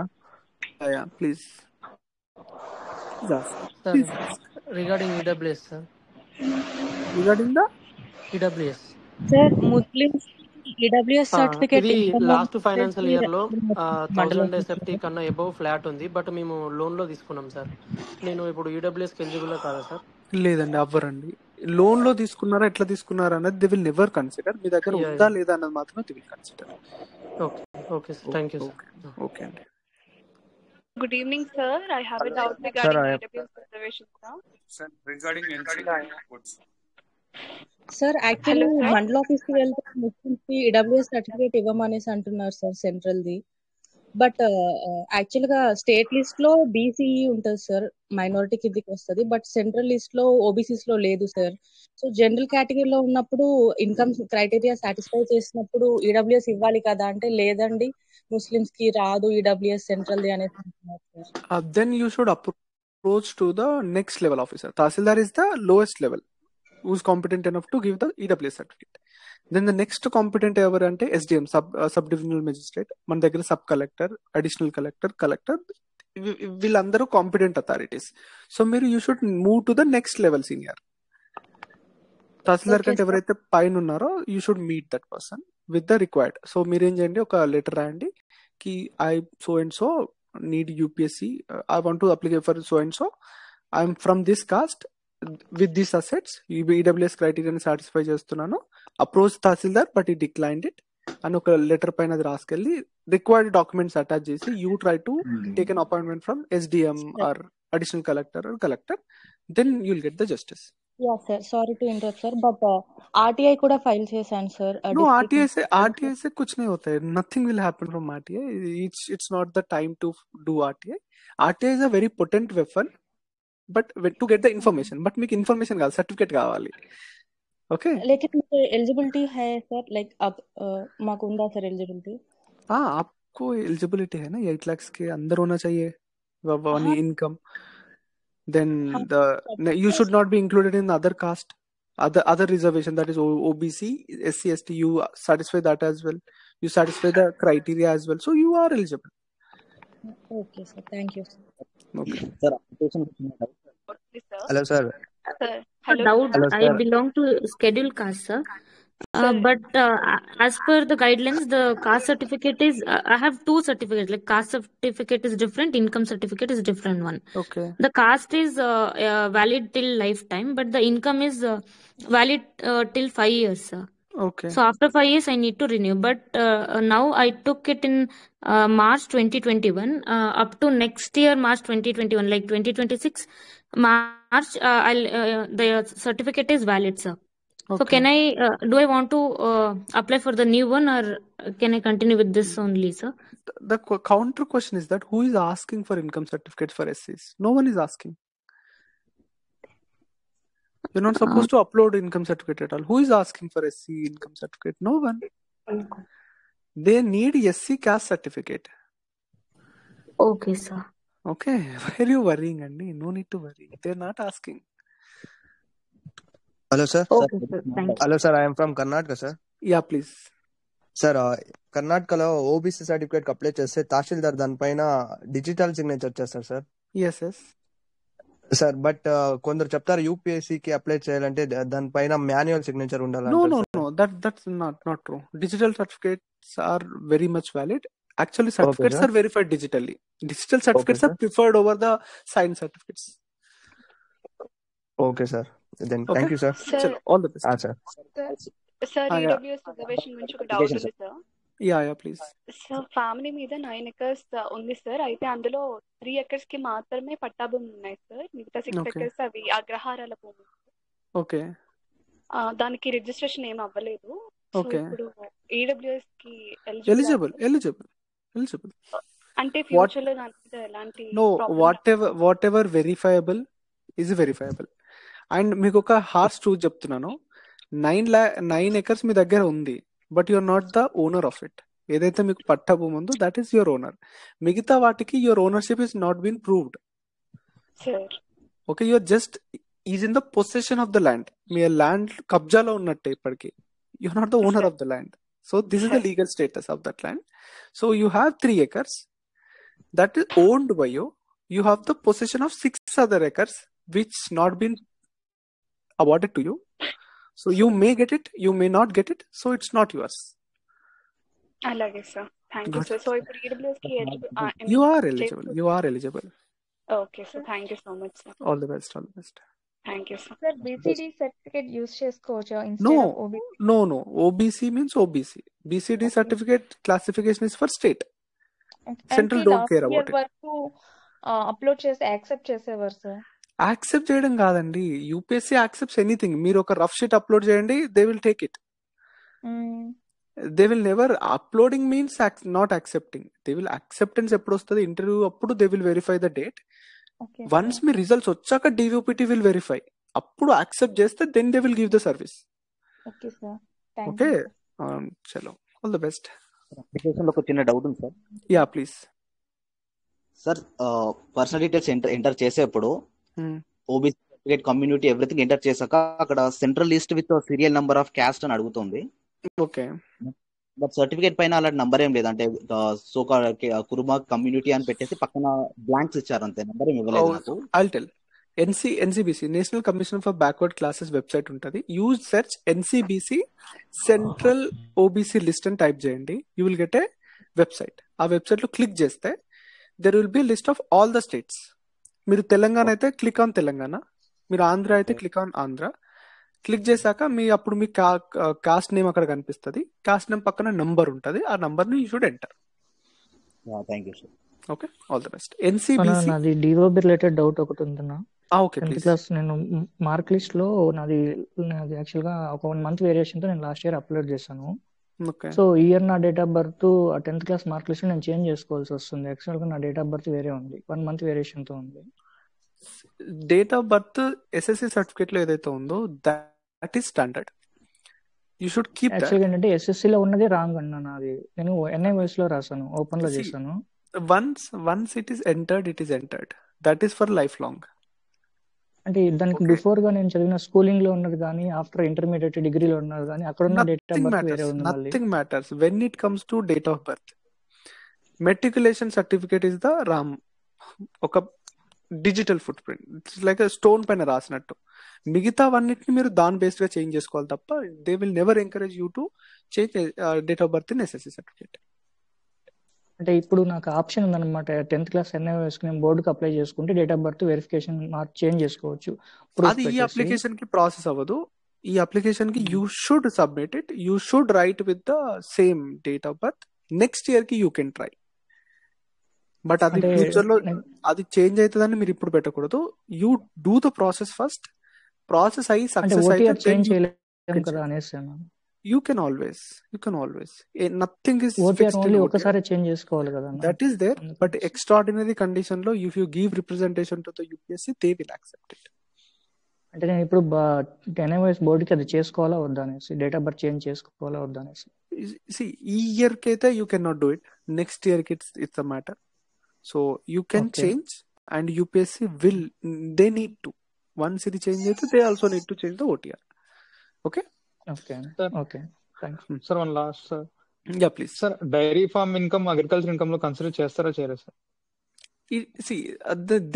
Please regarding EWS sir. Regarding the EWS sir, Muslims EWS certificate ఇది last financial year లో 1000 SFT కన్నా above flat ఉంది, but మేము loan లో తీసుకున్నాం సార్. నేను ఇప్పుడు EWS కి ఎలిజిబుల్ కాదా సార్? లేదండి, అవ్వరండి. లోన్ లో తీసుకున్నారా, ఎట్లా తీసుకున్నారా అన్నది దే విల్ నెవర్ కన్సిడర్. మీ దగ్గర ఉందా లేదా అన్నది మాత్రమే they will consider. Okay sir, thank you sir. Okay అండి. Good evening, sir. I have a doubt regarding EWS reservations now. Sir, regarding NCL inputs. Sir, actually మండల ఆఫీస్ కి వెళ్తే Muslims కి EWS సర్టిఫికేట్ ఇవ్వమనేసి అంటున్నారు sir central the. But actual గా state list లో BCE ఉంటుంది sir, minority కిందకి వస్తుంది. బట్ సెంట్రల్ లిస్ట్ లో ఓబీసీస్ లో లేదు సార్. సో జనరల్ కేటగిరీలో ఉన్నప్పుడు ఇన్కమ్ క్రైటీరియా సాటిస్ఫై చేసినప్పుడు EWS ఇవ్వాలి కదా అంటే లేదండి ముస్లిమ్స్ కి రాదు EWS సెంట్రల్ ది అనేది అంటున్నారు sir. Then you should approach to the next level officer. Tahsildar is the lowest level who is competent enough to give the EWS certificate. Then the next competent ever ante SDM, sub divisional magistrate. మన దగ్గర sub collector, additional collector వీళ్ళందరూ competent authorities. So మీరు you should move to the next level senior. Tahsildar కంటే ఎవరైతే పైన ఉన్నారో you should meet that person with the required. So మీరేం చేయండి, ఒక లెటర్ రాయండి కి I so and so need UPSC, I want to apply for so and so, I am from this caste with these assets, EWS criteria satisfy చేస్తున్నాను, approach tahsildar but ఈ declined it అని ఒక letter పైన అది రాసుకెళ్ళి required documents attach చేసి you try to take an appointment from SDM or additional collector, then you will get the justice. Yeah sir, sorry to interrupt sir, but RTI కూడా file చేశాను sir. No, RTI से कुछ नहीं होता है. Nothing will happen from RTI. It's not the time to do RTI. RTI is a very potent weapon, but to get the information. But మీకు information కావాలి, certificate కావాలి. ఓకే, लेकिन एलिजिबिलिटी है सर, लाइक अब माకు ఉందా సార్ ఎలిజిబిలిటీ? आपको eligibility है ना, 8 लाख के अंदर होना चाहिए income. Then you should not be included in other caste, other reservation, that is OBC, SC, ST. You satisfy that as well. You satisfy the criteria as well, so you are eligible. Okay sir, thank you sir. Okay sir, application Hello sir. Sir, hello. Doubt. Hello I sir. belong to scheduled caste, sir. But as per the guidelines, the caste certificate is I have two certificates. Like caste certificate is different, income certificate is different one. Okay. The caste is valid till lifetime, but the income is valid till 5 years. Okay. So after 5 years, I need to renew. But now I took it in March 2021 up to next year, March 2021, like 2026 March. The certificate is valid, sir. So Okay. can I do I want to apply for the new one, or can I continue with this only, sir? The counter question is that who is asking for income certificates for SCs? No one is asking. You're not supposed to upload income certificate at all. Who is asking for SC income certificate? No one. They need SC caste certificate. Okay, sir. Okay. Why are you worrying, Andy? No need to worry. They're not asking. Hello, sir. Okay, sir. Thank you. Hello, sir. I am from Karnataka, sir. Yeah, please. Sir కర్ణాటకలో OBC certificate apply చేస్తే తహసీల్దార్ దానిపైన digital signature చేస్తారు sir. Yes yes sir but కొందరు చెప్తారు యూపీఎస్సీకి apply చేయాలంటే దానిపైన manual signature No, ఉండాలంటారు no, సార్. no. That's not true. Digital certificates are very much valid. Actually, okay certificates sir. are verified digitally. Digital okay certificates are sir. preferred over the signed certificates. Okay sir. Then Okay? Thank you sir. Sir Chalo, all the best. Sir sir Yeah. EWS reservation గురించి ఒక doubt ఉంది sir. Yeah, please. Sir family మీద 9 acres ఉంది sir. అయితే అందులో 3 acres కి మాత్రమే పట్టా భూమి ఉన్నాయి సార్. మిగతా 6 Okay. acres అవి అగ్రహారాల భూమి. Okay. దానికి రిజిస్ట్రేషన్ ఏం అవ్వలేదు. So Okay. ఇప్పుడు ఈడబ్ల్యూఎస్ కి ఎలిజిబుల్ Eligible. అంటే What? ఫ్యూచర్ లో దాని మీద ఎలాంటి No, problem whatever verifiable is verifiable. And మీకు ఒక హార్స్ ట్రూత్ చెప్తున్నాను. 9 acres మీ దగ్గర ఉంది, but you're not the owner of it. ఏదైతే మీకు పట్టా భూమి ఉందో దట్ ఈస్ యువర్ ఓనర్. మిగతా వాటికి your ownership is not been proved. Sir. Okay, your just is in the possession of the land. మీ ల్యాండ్ కబ్జాలో ఉన్నట్టే ఇప్పటికి. Your not the owner of the land. So this is the legal status of that land. So you have 3 acres that is owned by you. You have the possession of 6 other acres which not been awarded to you. So you may get it, you may not get it. So it's not yours. అలాగే sir. Thank you Good. Sir. So ఇప్పుడు EWS కి You are eligible. You are eligible. Okay sir. Thank you so much sir. All the best. All the best. Thank you sir. Sir BCD certificate use చేసుకోవచ్చా No, instead of OBC? no. OBC means OBC. BCD certificate classification is for state. అంటే Central don't last care year about it. వరకు upload చేసి accept చేసేవారు sir. Accept చేయడం కాదండి. UPSC accepts anything. మీరు ఒక rough sheet upload చేయండి, they will take it. They will never uploading means not accepting. They will acceptance ఎప్పుడు వస్తుంది? ఇంటర్వ్యూ అప్పుడు they will verify the date. Okay once sir. మీ results వచ్చాక డివిపిటి విల్ వెరిఫై. అప్పుడు accept చేస్తే then they will give the service. Okay sir. Thank okay, you sir. చలో, all the best. Application లో ఒక చిన్న డౌట్ ఉంది sir. Yeah please. Sir personal details enter చేసేప్పుడు OBC certificate community everything enter చేశాక అక్కడ central list with serial number of caste అని అడుగుతుంది. ఓకే, బట్ సర్టిఫికేట్ పైన అలాంటి నంబర్ ఏం లేదు. అంటే సోకా కురుమా కమ్యూనిటీ అని పెట్టేసి పక్కన బ్లాంక్స్ ఇచ్చారు, అంతే. నంబర్ ఏం ఇవ్వలేదు నాకు. I'll tell. NCBC national commission for backward classes website ఉంటుంది. Use search NCBC central OBC list అని టైప్ చేయండి. You will get a website. ఆ వెబ్సైట్ లో క్లిక్ చేస్తే there will be list of all the states. మీరు తెలంగాణ అయితే click on Telangana, మీరు ఆంధ్ర అయితే క్లిక్ ఆన్ ఆంధ్ర. క్లిక్ చేశాక అప్పుడు మీ కాస్ట్ నేమ్ అక్కడ కనిపిస్తుంది. కాస్ట్ నేమ్ పక్కన నంబర్ ఉంటుంది. ఆ నంబర్ ని you should enter. Thank you sir. Okay, all the best. NCBC. నాది డిఓబి రిలేటెడ్ డౌట్ ఒకటి ఉందన్నా. Okay, 10th please. క్లాస్ నేను మార్క్ లిస్ట్ లో నాది యాక్చువల్ గా ఒక 1 month వేరియేషన్ తో నేను లాస్ట్ ఇయర్ అప్లోడ్ చేశాను. ఓకే, సో ఈ ఇయర్ నా డేట్ ఆఫ్ బర్త్ ఆ 10th క్లాస్ మార్క్ లిస్ట్ నేను చేంజ్ చేసుకోవాల్సి వస్తుంది. యాక్చువల్ గా నా డేట్ ఆఫ్ బర్త్ వేరే ఉంది, 1 month వేరియేషన్ తో ఉంది. Date of birth SSC certificate లో ఏదైతే ఉందో that is standard. You should keep that. యాక్చువల్గా ఏంటంటే ఎస్ఎస్సి లో ఉన్నది రాంగ్ అన్నా. నాది నేను ఎన్ఐఓఎస్ లో రాసాను, ఓపెన్ లో చేశాను. Once it is entered. That is for life long. అంటే దానికి ఓకే, బిఫోర్ గా నేను చదివిన స్కూలింగ్ లో ఉన్నది కానీ ఆఫ్టర్ ఇంటర్మీడియట్ డిగ్రీలో ఉన్నది కానీ అక్కడ ఉన్న డేట్ ఆఫ్ బర్త్ వేరే ఉంది మళ్ళీ. Nothing matters when it comes to date of birth. Matriculation certificate is the ram. ఒక digital footprint. It's like stone పైన రాసినట్టు. మిగతావన్నిటిని మీరు దాని బేస్డ్ గా చేంజ్ చేసుకోవాలి తప్ప they will never encourage you to change date of birth in SSC certificate. అంటే ఇప్పుడు నాకు ఆప్షన్ ఉందన్నమాట, 10th క్లాస్ ఎన్ఐఓఎస్ నేను బోర్డుకి అప్లై చేసుకుంటే date of birth verification change చేసుకోవచ్చు. అది ఈ అప్లికేషన్ కి ప్రాసెస్ అవ్వదు. ఈ అప్లికేషన్ కి you should submit it, you should write with the same date of birth. Next year కి యూ కెన్ ట్రై, బట్ అది ఫ్యూచర్ లో అది చేంజ్ అవుతుందని మీరు ఇప్పుడు పెట్టకూడదు. You do the process first. Process అయ్యి సక్సెస్ అయితే you can always nothing is fixed only ఒకసారి చేంజ్ చేసుకోవాలి కదా. that is there, but extraordinary condition లో if you give representation to the UPSC they will accept it. అంటే నేను ఇప్పుడు NIOS బోర్డుకి అది చేసుకోవాలా వద్దా అనేసి, డేట్ ఆఫ్ బర్త్ చేంజ్ చేసుకోవాలా వద్దా అనేసి. See, ఈ ఇయర్ కి అయితే you cannot do it, next year కి it's a matter, so you can change and UPSC will, they need to, once ఇది చేంజ్ అయితే they also need to change the OTR. okay thanks sir. One last sir. Yeah please sir, dairy farm income agriculture income లో consider చేస్తారా చేయరా sir?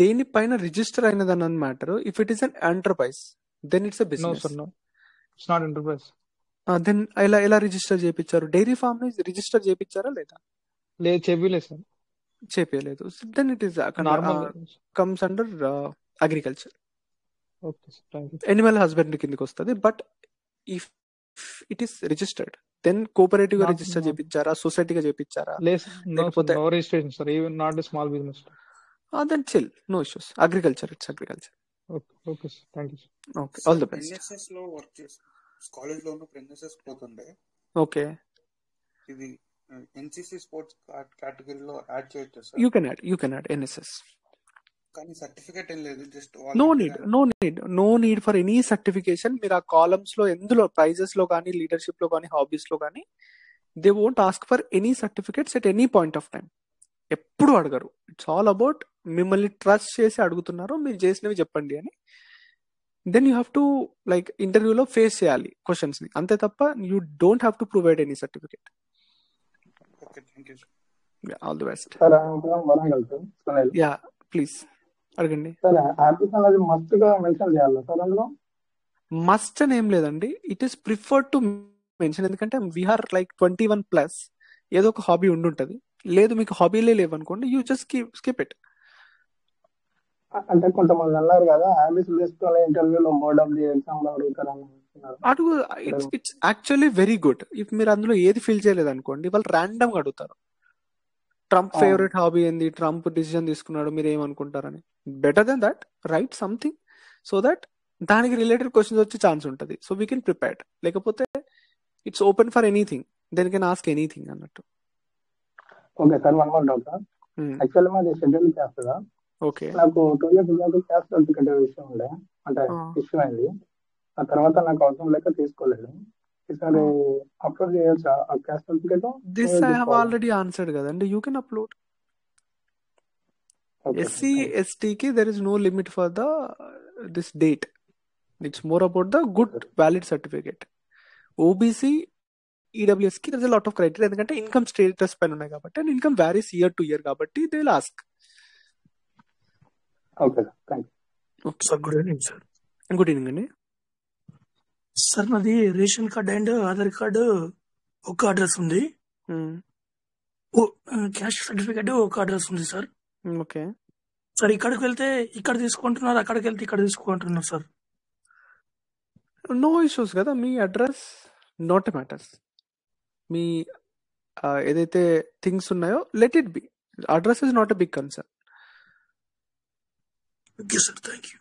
దేనిపైన register అయినదని matter. If it is an enterprise then it's a business. No it's not enterprise. Then ఎలా register చేయించారు? Dairy farm ని register చేయించారా లేదా? లేదు, చేపియలేదు సార్. చేపియలేదు. Then it is comes under agriculture. Animal husbandry కిందకి వస్తుంది. But if it is registered then cooperative గా రిజిస్టర్ చేయించారా, సొసైటీగా చేయించారా, లేకపోతే no registration sir, even not a small business. Then chill, no issues. Agriculture, it's agriculture. Okay sir, thank you sir. Okay, all the best. NSS లో work చేసి college లో ఉన్నప్పుడు NSS పోతుండే. ఓకే, ఇది ఎన్సిసి స్పోర్ట్స్ కేటగిరీలో యాడ్ చేయొచ్చు sir? You can add NSS. కానీ certificate ఏం లేదు, just no need for any certification. మీరు ఆ కాలమ్స్ లో ఎందులో ప్రైజెస్ లో కానీ, లీడర్షిప్ లో కానీ, హాబీస్ లో కానీ they won't ask for any certificates at any point of time. ఎప్పుడు అడగరు. ఇట్స్ ఆల్ అబౌట్ మిమ్మల్ని ట్రస్ట్ చేసి అడుగుతున్నారు, మీరు చేసినవి చెప్పండి అని. Then you have to like ఇంటర్వ్యూలో ఫేస్ చేయాలి క్వశ్చన్స్ ని, అంతే తప్ప you don't have to provide any certificate. All the best. Yeah please అడగండి. మస్ట్ అని ఏం లేదండి, it is preferred to mention. ఎందుకంటే వీఆర్ లైక్ 21+, ఏదో ఒక హాబీ ఉండుంటది. లేదు మీకు హాబీలే లేవనుకోండి, యూ జస్ట్ స్కిప్ ఇట్. అంటే కొంతమంది అన్నారు కదా హాబీస్ బేస్డ్ ఇంటర్వ్యూలో మోడ్ ఆఫ్ ది ఎగ్జామ్ లో అడుగుతారని. అడుగు, it's actually very good. If మీరు అందులో ఏది ఫిల్ చేయలేదు అనుకోండి, వాళ్ళు ర్యాండమ్ గా అడుగుతారు. ట్రంప్ ఫేవరెట్ హాబీ ఏంది, ట్రంప్ డిసిజన్ తీసుకున్నాడు, మీరు ఏమనుకుంటారని. Better than that right something so that దానికి రిలేటెడ్ క్వశ్చన్స్ వచ్చే ఛాన్స్ ఉంటుంది. So we can prepared. లేకపోతే it's open for anything, then can ask anything అన్నట్టు. Okay sir, one more doubt sir. Actually మాది schedule caste కదా. Okay, నాకు 2 years back caste certificate విషయం ఉండే, అంటే ఇష్యూ అయింది. ఆ తర్వాత నాకు అవసరం లేక తీసుకోలేదు. ఈసారి అప్లోడ్ చేయొచ్చా ఆ caste certificate? This I have already answered కదండి. You can upload. ఎస్సీ ఎస్టీకి there is no limit for the this date. It's more about the good valid certificate. OBC EWS కి there is a lot of criteria, ఎందుకంటే income status పైన ఉన్నాయి కాబట్టి, and income varies year to year కాబట్టి they will ask. Okay sir, thank you sir. Good evening sir. Good evening అండి. Sir నాది ration card and Aadhaar card ఒక address ఉంది, caste certificate ఒక అడ్రస్ ఉంది సార్. ఓకే సార్, ఇక్కడికి వెళ్తే ఇక్కడ తీసుకుంటున్నారు, అక్కడికి వెళ్తే ఇక్కడ తీసుకుంటున్నారు సార్. నో ఇష్యూస్ కదా. మీ అడ్రస్ నాట్ మ్యాటర్స్. మీ ఏదైతే థింగ్స్ ఉన్నాయో let it be. Address is not a big concern. Okay sir, thank you.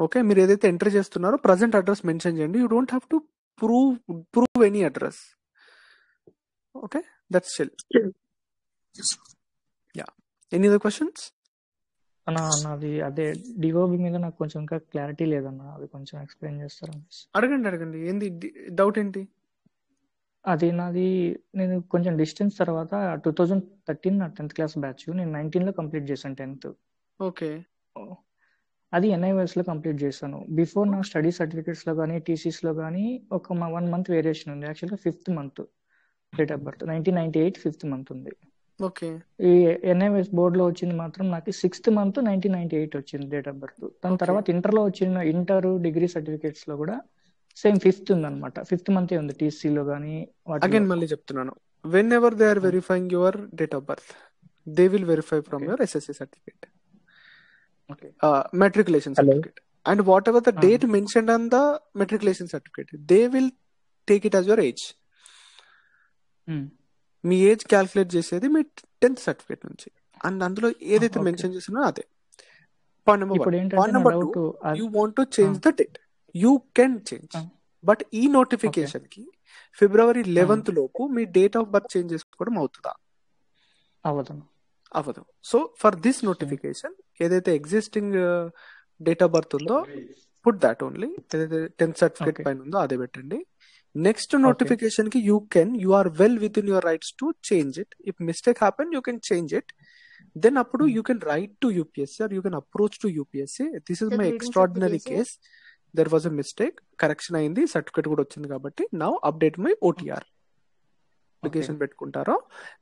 Okay, మీరు ఏదైతే ఎంటర్ చేస్తున్నారో ప్రజెంట్ అడ్రస్ మెన్షన్ చేయండి. You don't have to prove any address. Okay, that's chill. Yeah, any other questions? నాది అదే DOB మీద నాకు కొంచెం ఇంకా క్లారిటీ లేదన్నా, అది కొంచెం ఎక్స్ప్లెయిన్ చేస్తారా? అడగండి. ఏంది డౌట్ ఏంటి? అది నాది, నేను కొంచెం డిస్టెన్స్ తర్వాత 2013 నా 10th క్లాస్ బ్యాచ్, నేను 19 లో కంప్లీట్ చేశాను 10th. ఓకే, అది ఎన్ఐఓఎస్ లో కంప్లీట్ చేశాను. బిఫోర్ నా స్టడీ సర్టిఫికేట్స్ లో కానీ టీసీస్ లో కానీ ఒక 1 month వేరియేషన్ ఉంది. యాక్చువల్గా 5th month date of birth 1998 5th month ఉంది. ఓకే ఈ ఎన్ఐఎస్ బోర్డ్ లో వచ్చింది మాత్రం నాకు 6th month 1998 వచ్చింది డేట్ ఆఫ్ బర్త్. దాని ఓకే తర్వాత ఇంటర్ లో వచ్చిన ఇంటర్ డిగ్రీ సర్టిఫికేట్స్ లో కూడా సేమ్ 5th ఉందన్నమాట. 5th month ఉంది టీసీలో కానీ వాటిలో. అగైన్ మళ్ళీ చెప్తున్నాను, whenever they are verifying your date of birth, they will verify from your SSC certificate, matriculation certificate, and whatever the date mentioned on the matriculation certificate, they will take it as your age. Me age calculate చేసేది మీ 10th certificate నుంచి, and అందులో ఏదైతే mention చేసినా అదే. Point number 1. Point number 2, you want to change the date, you can change, but ఈ notification కి February 11th లోపు మీ డేట్ ఆఫ్ బర్త్ చేంజ్ చేసుకోవడం అవుతుందా? అవ్వదు. సో ఫర్ దిస్ నోటిఫికేషన్ ఏదైతే ఎగ్జిస్టింగ్ డేట్ ఆఫ్ బర్త్ ఉందో పుట్ దాట్ ఓన్లీ, ఏదైతే 10th సర్టిఫికేట్ పైన ఉందో అదే పెట్టండి. నెక్స్ట్ నోటిఫికేషన్ కి you are well within your rights to change it. If mistake happen you can change it, then అప్పుడు you can write to UPSC or you can approach to UPSC. This is my extraordinary case, there was a mistake, correction అయింది, certificate కూడా వచ్చింది కాబట్టి now update my OTR. Application పెట్టుకుంటారో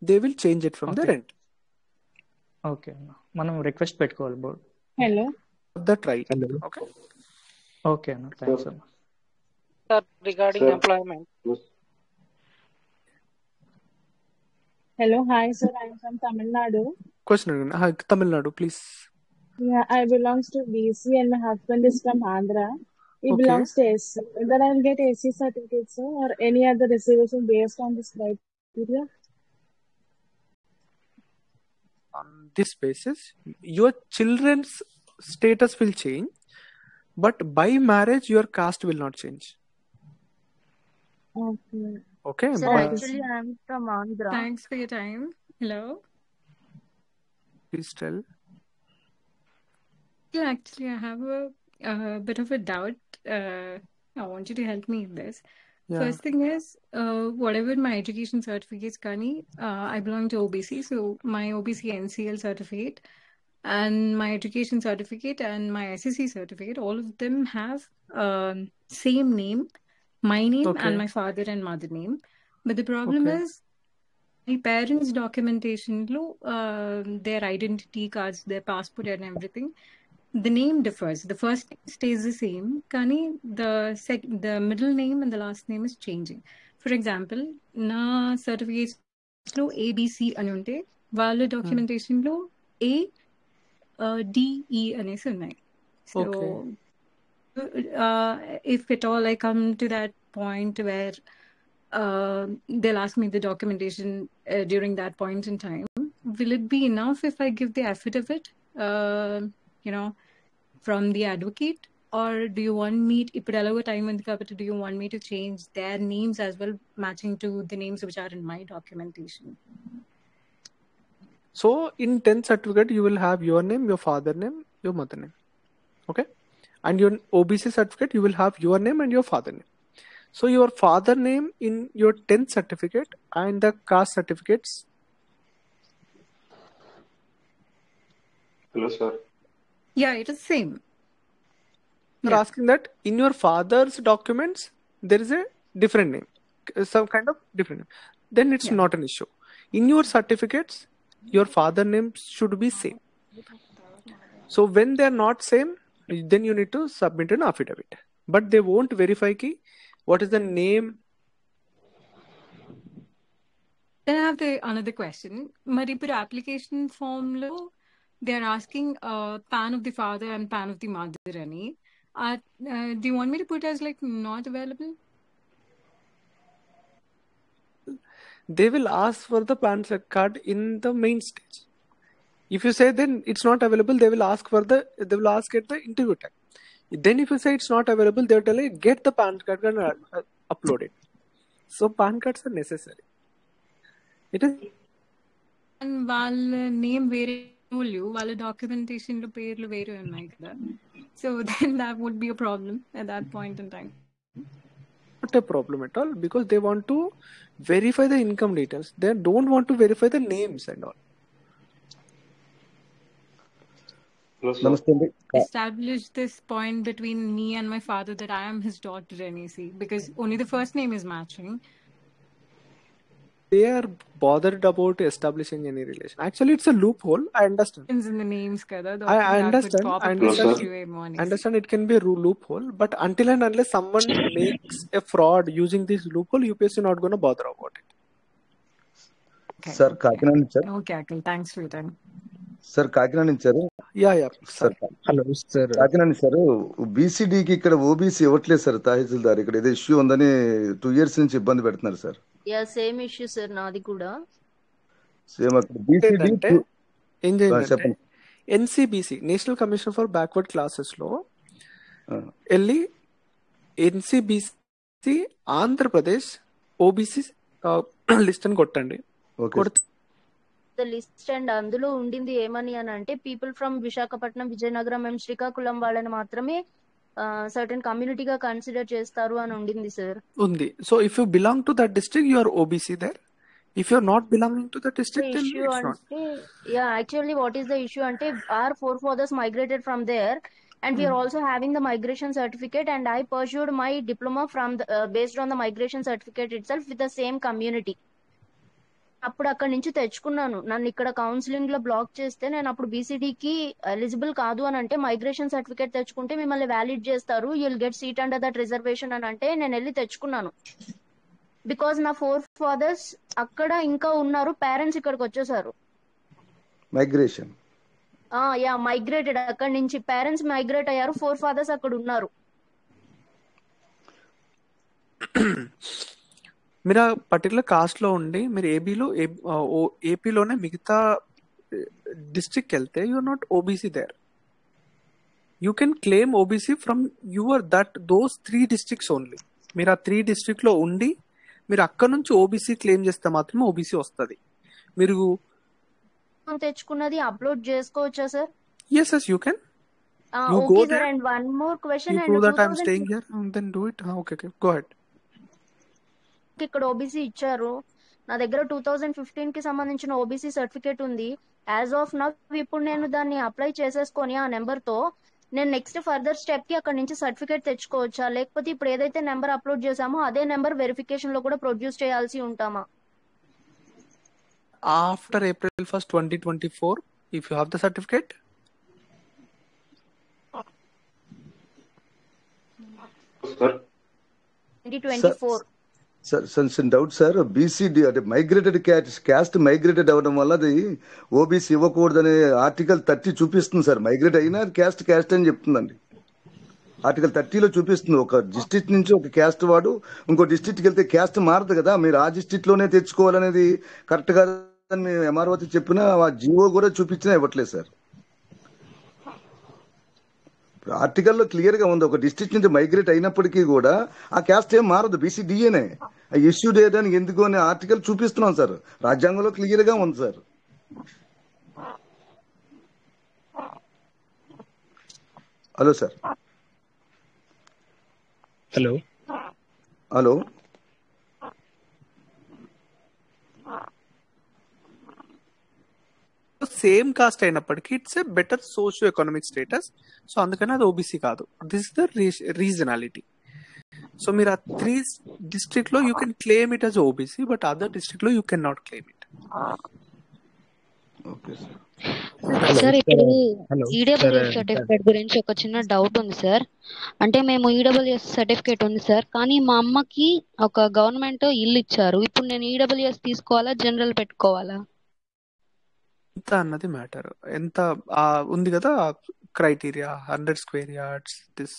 they will change it from their end. Okay, మనం request పెట్టుకోవాలి board. Hello that right. Okay okay అన్న, thanks అన్న. Sir, regarding employment. Hello, hi sir, I am from Tamil Nadu. Question again. Tamil Nadu, please. Yeah, I belongs to BC and my husband is from Andhra. He Okay. belongs to SC. Then I'll get AC certificate, sir, or any other reservation based on this criteria? On this basis, your children's status will change, but by marriage, your caste will not change. Okay. Okay. Sir, actually, I'm from Andhra. Thanks for your time. Hello. Please tell. Yeah, actually, I have a bit of a doubt. I want you to help me in this. Yeah. First thing is, whatever my education certificates, Kani, I belong to OBC, so my OBC NCL certificate and my education certificate and my SSC certificate, all of them have same name, my name Okay. and my father and mother name. But the problem Okay. is, my parents' documentation, their identity cards, their passport and everything, the name differs. The first name stays the same, Kani, the middle name and the last name is changing. For example, na certificates lo ABC అని ఉంటే వాళ్ళ documentation లో A DE అనేసి ఉన్నాయి. So Okay. if at all I come to that point where they'll ask me the documentation during that point in time, will it be enough if I give the affidavit, from the advocate, or do you want me ఇప్పుడు ఎలాగో time ఉంది కాబట్టి do you want me to change their names as well, matching to the names which are in my documentation? So in 10th certificate, you will have your name, your father name, your mother name. Okay. And your OBC certificate, you will have your name and your father name. So your father name in your 10th certificate and the caste certificates. Hello, sir. Yeah, it is same. You're asking that in your father's documents, there is a different name, some kind of different name. Then it's Yeah. not an issue. In your certificates, your father name should be same. So when they're not same, then you need to submit an affidavit. But they won't verify ki what is the name. Then I have another question. మరి ఇప్పుడు application form లో they are asking PAN of the father and PAN of the mother అని. Do you want me to put as like not available? They will ask for the PAN card in the main stage. If you say then it's not available, they will ask at the interview time. Then if you say it's not available, they will tell you get the PAN card and upload it. So PAN cards are necessary. It is. And వాళ్ళ name వేరే వాళ్ళ documentation లో పేర్లు వేరే ఉన్నాయి కదా. So then that would be a problem at that point in time. Not a problem at all, because they want to verify the income details. They don't want to verify the names and all. Hello, sir. నమస్తే అండి. Establish this point between me and my father that I am his daughter NAC, because only the first name is matching. they are bothered about establishing any relation. Actually, it's a loophole. I understand. In the names kada, I that could understand. pop I up as understand. issue ఏమో అనేసి. Understand it can be a loophole, but until and unless someone makes a fraud using this loophole, UPSC is not going to bother about it. Okay. Sir Kakinada నుంచి sir. Okay, Akhil. Thanks for your time. Sir Kakinada నుంచి sir. Yeah, sir hello sir. Kakinada నుంచి sir. బీసీడీకి ఇక్కడ OBC ఇవ్వట్లేదు sir తహసీల్దార్. ఇక్కడ ఏదో issue ఉందని 2 years నుంచి ఇబ్బంది పెడుతున్నారు sir. Yeah same issue sir నాది కూడా. సేమ్ అక్కడ బీసీడీ ఏం చేయండి చెప్పండి. NCBC national commission for backward classes లో వెళ్ళి ఎన్సిబిసి ఆంధ్రప్రదేశ్ ఓబీసీ లిస్ట్ అని కొట్టండి. లిస్ట్ అండ్ అందులో ఉండింది ఏమని అని అంటే people from Visakhapatnam, Vizianagaram and Srikakulam వాళ్ళని మాత్రమే సర్టన్ కమ్యూనిటీగా కన్సిడర్ చేస్తారు అని ఉండింది సార్. ఉంది. So if you belong to that district you are OBC there. If you're not belonging to that district, then it's not. Yeah, actually what is the issue ante our forefathers migrated from there and we are also having the migration certificate and I pursued my diploma from the, based on the migration certificate itself with the same community. అప్పుడు అక్కడి నుంచి తెచ్చుకున్నాను. నన్ను ఇక్కడ counselling లో black చేస్తే నేను అప్పుడు బీసీడీకి ఎలిజిబుల్ కాదు అని అంటే మైగ్రేషన్ సర్టిఫికేట్ తెచ్చుకుంటే మిమ్మల్ని వ్యాలిడ్ చేస్తారు, you will get seat under that reservation అని అంటే నేను వెళ్ళి తెచ్చుకున్నాను. బికాజ్ నా ఫాదర్స్ అక్కడ ఇంకా ఉన్నారు, పేరెంట్స్ ఇక్కడికి వచ్చేసారు. మైగ్రేషన్ యా మైగ్రేటెడ్ అక్కడి నుంచి పేరెంట్స్ మైగ్రేట్ అయ్యారు, ఫాదర్స్ అక్కడ ఉన్నారు. మీరు ఆ పర్టికులర్ కాస్ట్ లో ఉండి మీరు ఏపీలోనే మిగతా డిస్ట్రిక్ట్ వెళ్తే you are not OBC there. You can claim OBC from your those 3 districts only. మీరు ఆ 3 districts లో ఉండి మీరు అక్కడ నుంచి ఓబీసీ క్లెయిమ్ చేస్తే మాత్రమే ఓబీసీ వస్తుంది. మీరు తెచ్చుకున్నది అప్లోడ్ చేసుకోవచ్చా sir? yes you can. You okay go sir, there and one more question. you And prove that I'm staying here and then do it. Okay go ahead. ఇక్కడ OBC ఇచ్చారు, నా దగ్గర 2015 కి సంబంధించిన ఓబీసీ సర్టిఫికేట్ ఉంది. As of now ఇప్పుడు నేను దాన్ని అప్లై చేసేసుకొని ఆ నెంబర్ తో నేను నెక్స్ట్ ఫర్దర్ స్టెప్ కి అక్కడ నుంచి సర్టిఫికేట్ తెచ్చుకోవచ్చా, లేకపోతే ఇప్పుడు ఏదైతే నెంబర్ అప్లోడ్ చేసామో అదే నెంబర్ వెరిఫికేషన్ లో కూడా ప్రొడ్యూస్ చేయాల్సి ఉంటామా? After April 1st 2024 if you have the certificate. Sir 2024 sir doubt sir. BCD అంటే మైగ్రేటెడ్ క్యాస్ట్ మైగ్రేటెడ్ అవ్వడం వల్ల అది ఓబీసీ ఇవ్వకూడదనే ఆర్టికల్ 30 చూపిస్తుంది సార్. మైగ్రేట్ అయినా క్యాస్ట్ అని చెప్తుందండి. ఆర్టికల్ 30లో చూపిస్తుంది. ఒక డిస్ట్రిక్ట్ నుంచి ఒక క్యాస్ట్ వాడు ఇంకో డిస్ట్రిక్ట్కి వెళ్తే క్యాస్ట్ మారదు కదా, మీరు ఆ డిస్ట్రిక్ట్లోనే తెచ్చుకోవాలనేది కరెక్ట్ కాదని మేము ఎంఆర్ఓ చెప్పినా ఆ జిఓ కూడా చూపించినా ఇవ్వట్లేదు సార్. ఆర్టికల్లో క్లియర్ గా ఉంది, ఒక డిస్ట్రిక్ట్ నుంచి మైగ్రేట్ అయినప్పటికీ కూడా ఆ క్యాస్ట్ ఏం మారదు, బీసీడీఏనే. ఇష్యూ చేయడానికి ఎందుకు అనే ఆర్టికల్ చూపిస్తున్నాం సార్, రాజ్యాంగంలో క్లియర్ గా ఉంది sir. Hello sir. Hello hello same caste అయినప్పటికీ it's a better socio economic status. So అందుకని అది ఓబీసీ కాదు. This is the regionality. So మీరు ఆ 3 districts లో you can claim it as OBC, but other district లో you can not claim it. Sir ఇప్పుడు EWS certificate గురించి ఒక చిన్న డౌట్ ఉంది సార్. అంటే మేము ఈడబ్ల్యూఎస్ సర్టిఫికేట్ ఉంది సార్, కానీ మా అమ్మకి ఒక గవర్నమెంట్ ఇల్లు ఇచ్చారు. ఇప్పుడు నేను ఈడబ్ల్యూఎస్ తీసుకోవాలా, జనరల్ పెట్టుకోవాలా? ఎంత అన్నది మ్యాటర్. ఎంత ఉంది కదా క్రైటీరియా 100 square yards, దిస్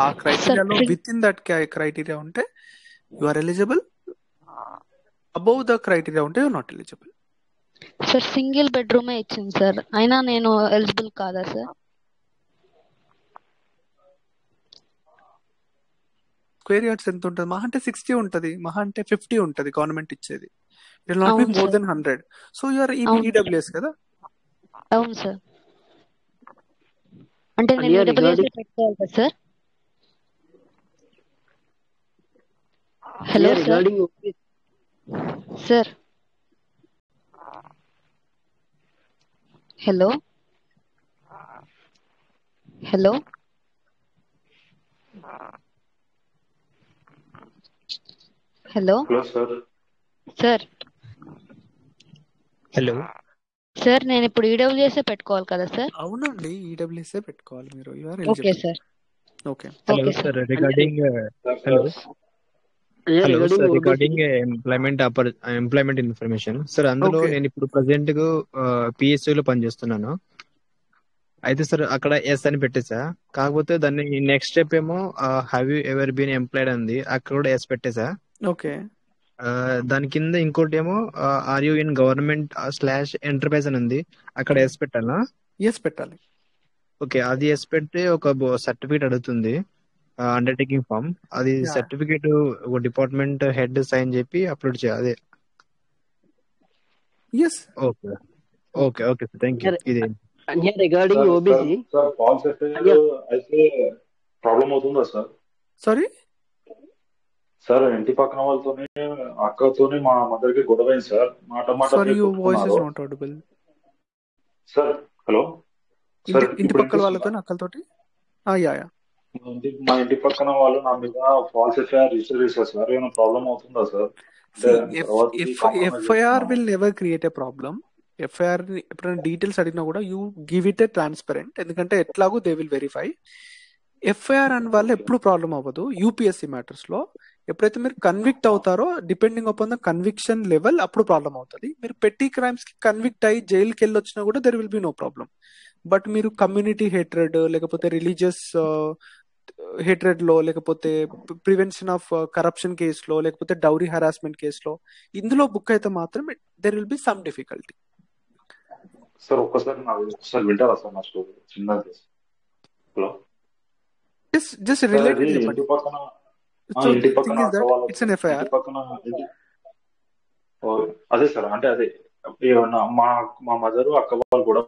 ఆ క్రైటీరియాలో విత్ ఇన్ దట్ క్రైటీరియా ఉంటే you are eligible, above the criteria ఉంటే you not eligible. Sir single బెడ్రూమే ఇచ్చింది సార్, అయినా నేను ఎలిజిబుల్ కాదా సార్? స్క్వేర్ యార్డ్స్ ఎంత ఉంటుంది? మహా అంటే 60 ఉంటుంది, మహా అంటే 50 ఉంటుంది గవర్నమెంట్ ఇచ్చేది. It will not be more than 100. So you are EWS కదా? అవును సార్. అంటే నేను ఈడబ్ల్యూఎస్ పెట్టుకోవాలి కదా sir? Hello sir. Sir hello hello hello sir. Hello sir, నేను ఇప్పుడు ఈడబ్ల్యూఎస్ పెట్టుకోవాలి కదా సార్? అవునండి, ఈడబ్ల్యూఎస్ పెట్టుకోవాలి మీరు. You are okay eligible. Sir. Okay. Okay sir. Regarding hello sir, regarding employment information sir, అందులో ఓకే. నేను ఇప్పుడు ప్రజెంట్ పిఎస్యూ లో పనిచేస్తున్నాను. అయితే సార్ అక్కడ ఎస్ అని పెట్టేసా, కాకపోతే దాన్ని నెక్స్ట్ స్టెప్ ఏమో have you ever been employed అంది, అక్కడ కూడా ఎస్ పెట్టేసా. ఓకే. దాని కింద ఇంకోటి ఏమో are you in government /enterprise అని ఉంది, అక్కడ ఎస్ పెట్టాలా? ఎస్ పెట్టాలి. ఓకే, అది ఎస్ పెడితే ఒక సర్టిఫికేట్ అడుగుతుంది, అండర్టేకింగ్ ఫామ్. అది యా. సర్టిఫికేట్ ఒక డిపార్ట్మెంట్ హెడ్ సైన్ చెప్పి అప్లోడ్ చేయాలి. Yes. Okay okay okay sir, thank you. ఇది regarding sir OBC sir false FIR అయితే ప్రాబ్లం అవుతుందా సార్? సారీ సార్ ఇంటి పక్కన వాళ్ళతోనే అక్కతోనే మా మదర్ కి గొడవ అయింది సార్. మాట సారీ, యువర్ వాయిస్ ఇస్ కొట్టుకున్నారు not audible. Sir. Hello sir, ఇంటి ఇప్పుడు పక్కల వాళ్ళతో అక్కలతోటి. Yeah yeah. మా ఇంటి పక్కన వాళ్ళు నా మీద ఫాల్స్ ఎఫ్ఐఆర్ రిజిస్టర్ చేశారు సార్. ఏమైనా ప్రాబ్లం అవుతుందా సార్? అంటే తర్వాత FIR will never create a problem. FIR ఎప్పుడైనా డీటెయిల్స్ అడిగినా కూడా you give it A transparent, ఎందుకంటే ఎట్లాగో దే విల్ వెరిఫై. ఎఫ్ఐఆర్ అని వల్ల ఎప్పుడు ప్రాబ్లం అవ్వదు. యూపీఎస్సీ మ్యాటర్స్ లో ఎప్పుడైతే మీరు కన్విక్ట్ అవుతారో, depending upon the conviction level, అప్పుడు ప్రాబ్లం అవుతుంది. మీరు పెట్టి క్రైమ్స్ కి కన్విక్ట్ అయ్యి జైలుకి వెళ్ళి వచ్చినా కూడా there will be no problem. But మీరు కమ్యూనిటీ హేట్రెడ్, లేకపోతే రిలీజియస్ హేట్రెడ్ లో, లేకపోతే ప్రివెన్షన్ ఆఫ్ కరప్షన్ కేసులో, లేకపోతే డౌరీ హరాస్మెంట్ కేసులో ఇందులో బుక్ అయితే మాత్రం there will be some difficulty. Sir ఒక్కసారి నాకు ఒకసారి వింటారా సార్ నా స్టోరీ చిన్నది? హలో జస్ట్ సార్, రిలేటెడ్ అది చెప్పండి. ఇంటి పక్కన సో ఇంటి థింగ్ పక్కన ఇస్ అక్క దట్ వాళ్ళతో ఇట్స్ అన్ ఇంటి ఎఫ్ఐఆర్. పక్కన అదే సార్, అంటే అదే ఏమన్నా మా మదర్ అక్క వాళ్ళు కూడా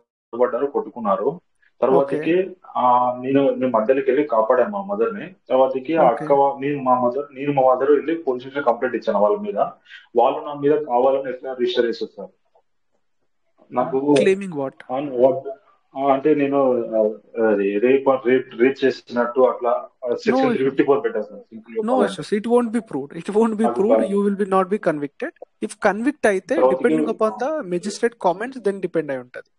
పడ్డారు, కొట్టుకున్నారు. ఓకే. తర్వాతకి నేను మధ్యలోకి వెళ్ళి కాపాడాను మా మదర్ ని. తర్వాతకి ఆ ఓకే. అక్క నేను మా మదర్ వెళ్ళి పోలీస్ స్టేషన్ కంప్లైంట్ ఇచ్చాను వాళ్ళ మీద. వాళ్ళు నా మీద కావాలని ఎఫ్ఐఆర్ రిజిస్టర్ చేశారు సార్. నాకు క్లెయిమింగ్ వాట్? అంటే నేను రేప్ చేసినట్టు అట్లా No సెక్షన్ issues. 354 పెట్టాను సార్. సింపుల్ No చెప్పాలంటే issues. It won't be proved. It won't be నాకు proved. You will be not be convicted. If convict అయితే తర్వాతకి depending upon the magistrate comments, then depend అయి ఉంటది.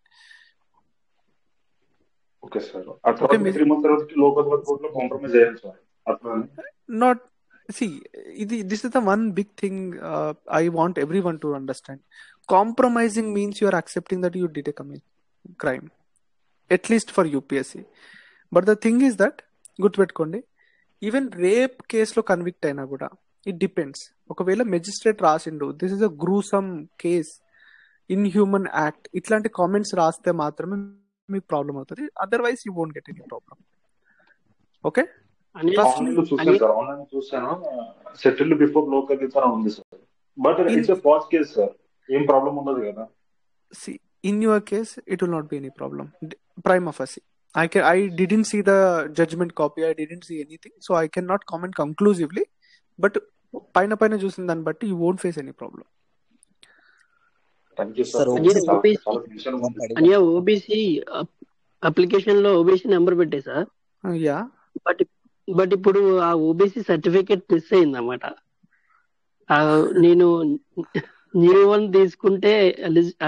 Okay sir. ఆ okay. తర్వాత 3 months తర్వాత local court లో కాంప్రమైజ్ అయ్యాను సార్. అట్లా Not see. This is the one big thing I want everyone to understand. Compromising means you are accepting that you did a crime, at least for UPSC. But the thing is that గుర్తుపెట్టుకోండి, even rape కేసులో convict అయినా కూడా it depends. ఒకవేళ magistrate రాసిండు this is a gruesome case, inhuman act, ఇట్లాంటి comments రాస్తే మాత్రమే మీకు ప్రాబ్లం అవుతుంది. Otherwise you won't get any problem. Okay. Trust me. Online చూసాను సెటిల్డ్ బిఫోర్ లోకల్ ఇతర ఉంది sir. But it's a false case sir. ఏం ప్రాబ్లం ఉండదు కదా? See, in your case, it will not be any problem. Prima facie. I didn't see the judgment copy. I didn't see anything. So I cannot comment conclusively. But paina చూసిన దాన్ని బట్టి you won't face any problem. Thank you sir. OBC application లో OBC number పెట్టే sir. Yeah. But ఇప్పుడు ఆ OBC certificate miss అయింది అన్నమాట. నేను న్యూ వన్ తీసుకుంటే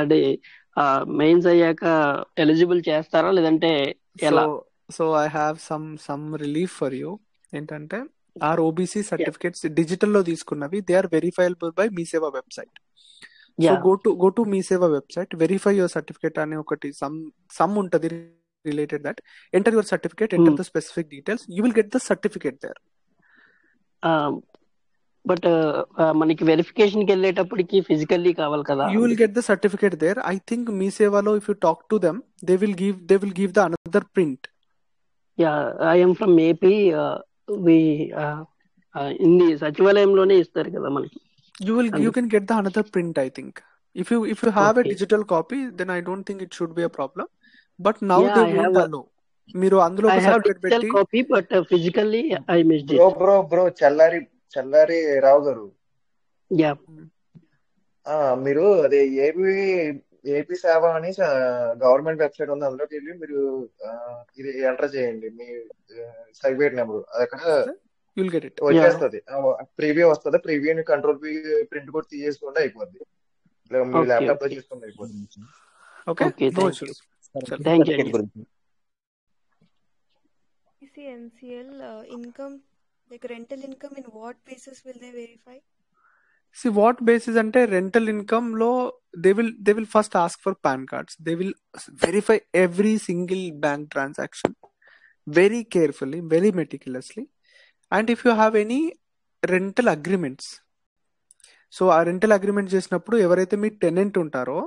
అదే మెయిన్స్ అయ్యాక ఎలిజిబుల్ చేస్తారా లేదంటే ఎలా? So I have some relief for you. ఏంటంటే ఆర్ ఓబీసీ సర్టిఫికేట్స్ డిజిటల్ లో తీసుకున్నవి they are verifiable by MeeSeva website. So go to MeeSeva website, verify your certificate అనే ఒకటి సమ్ ఉంటది related that. Enter your certificate, enter the specific details, you will get the certificate there. But మనకి verification కి వెళ్ళేటప్పటికి physically కావాలి కదా? You will get the certificate there. I think మీ సేవలో if you talk to them, they will give the another print. Yeah, I am from AP. We in సచివాలయంలోనే ఇస్తారు కదా మనకి. You can get the another print, I think. If you have a digital copy, then I don't think it should be a problem. But now they won't allow. మీరు అందులో ఒక certificate పెట్టి copy but physically I missed it. Bro చల్లారి రావు గారు, మీరు అదే AP సేవ అని గవర్నమెంట్ వెబ్సైట్ ఉంది, అందులోకి వెళ్ళి మీరు ఇది ఎంటర్ చేయండి మీ సర్టిఫికేట్ నెంబర్. అది అక్కడ వచ్చేస్తుంది, ప్రీవ్యూ వస్తుంది. ప్రీవ్యూని కంట్రోల్ ప్రింట్ కూడా తీసేసుకుంటే అయిపోద్ది. మీ ఓకే ల్యాప్టాప్ లో ఓకే చూసుకుంటే అయిపోతుంది. Okay okay no thank you issues. Thank you certificate అండి. గురించి NCL income, like rental income, in what basis will they verify? See what basis అంటే రెంటల్ ఇన్కమ్ లో they will first ask for PAN cards. They will verify every single bank transaction very carefully, very meticulously. And if you have any rental agreements, so ఆ rental agreement చేసినప్పుడు ఎవరైతే మీ tenant ఉంటారో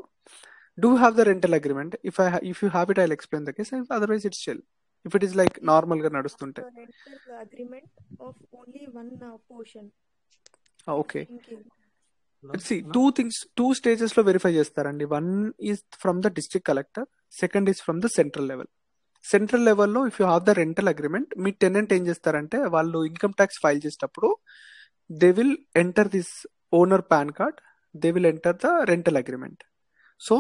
do have the rental agreement. If you have it I will explain the case, otherwise it's shell. If it is like normal గా నడుస్తుంటే Rental agreement of only one portion. ఓకే. Thinking. See two stages లో verify చేస్తారండి. One is from the district collector, second is from the central level. Central లెవెల్లో if you have the rental agreement, me tenant ఏం చేస్తారంటే వాళ్ళు income tax file చేసేటప్పుడు they will enter this owner pan card, they will enter the rental agreement. So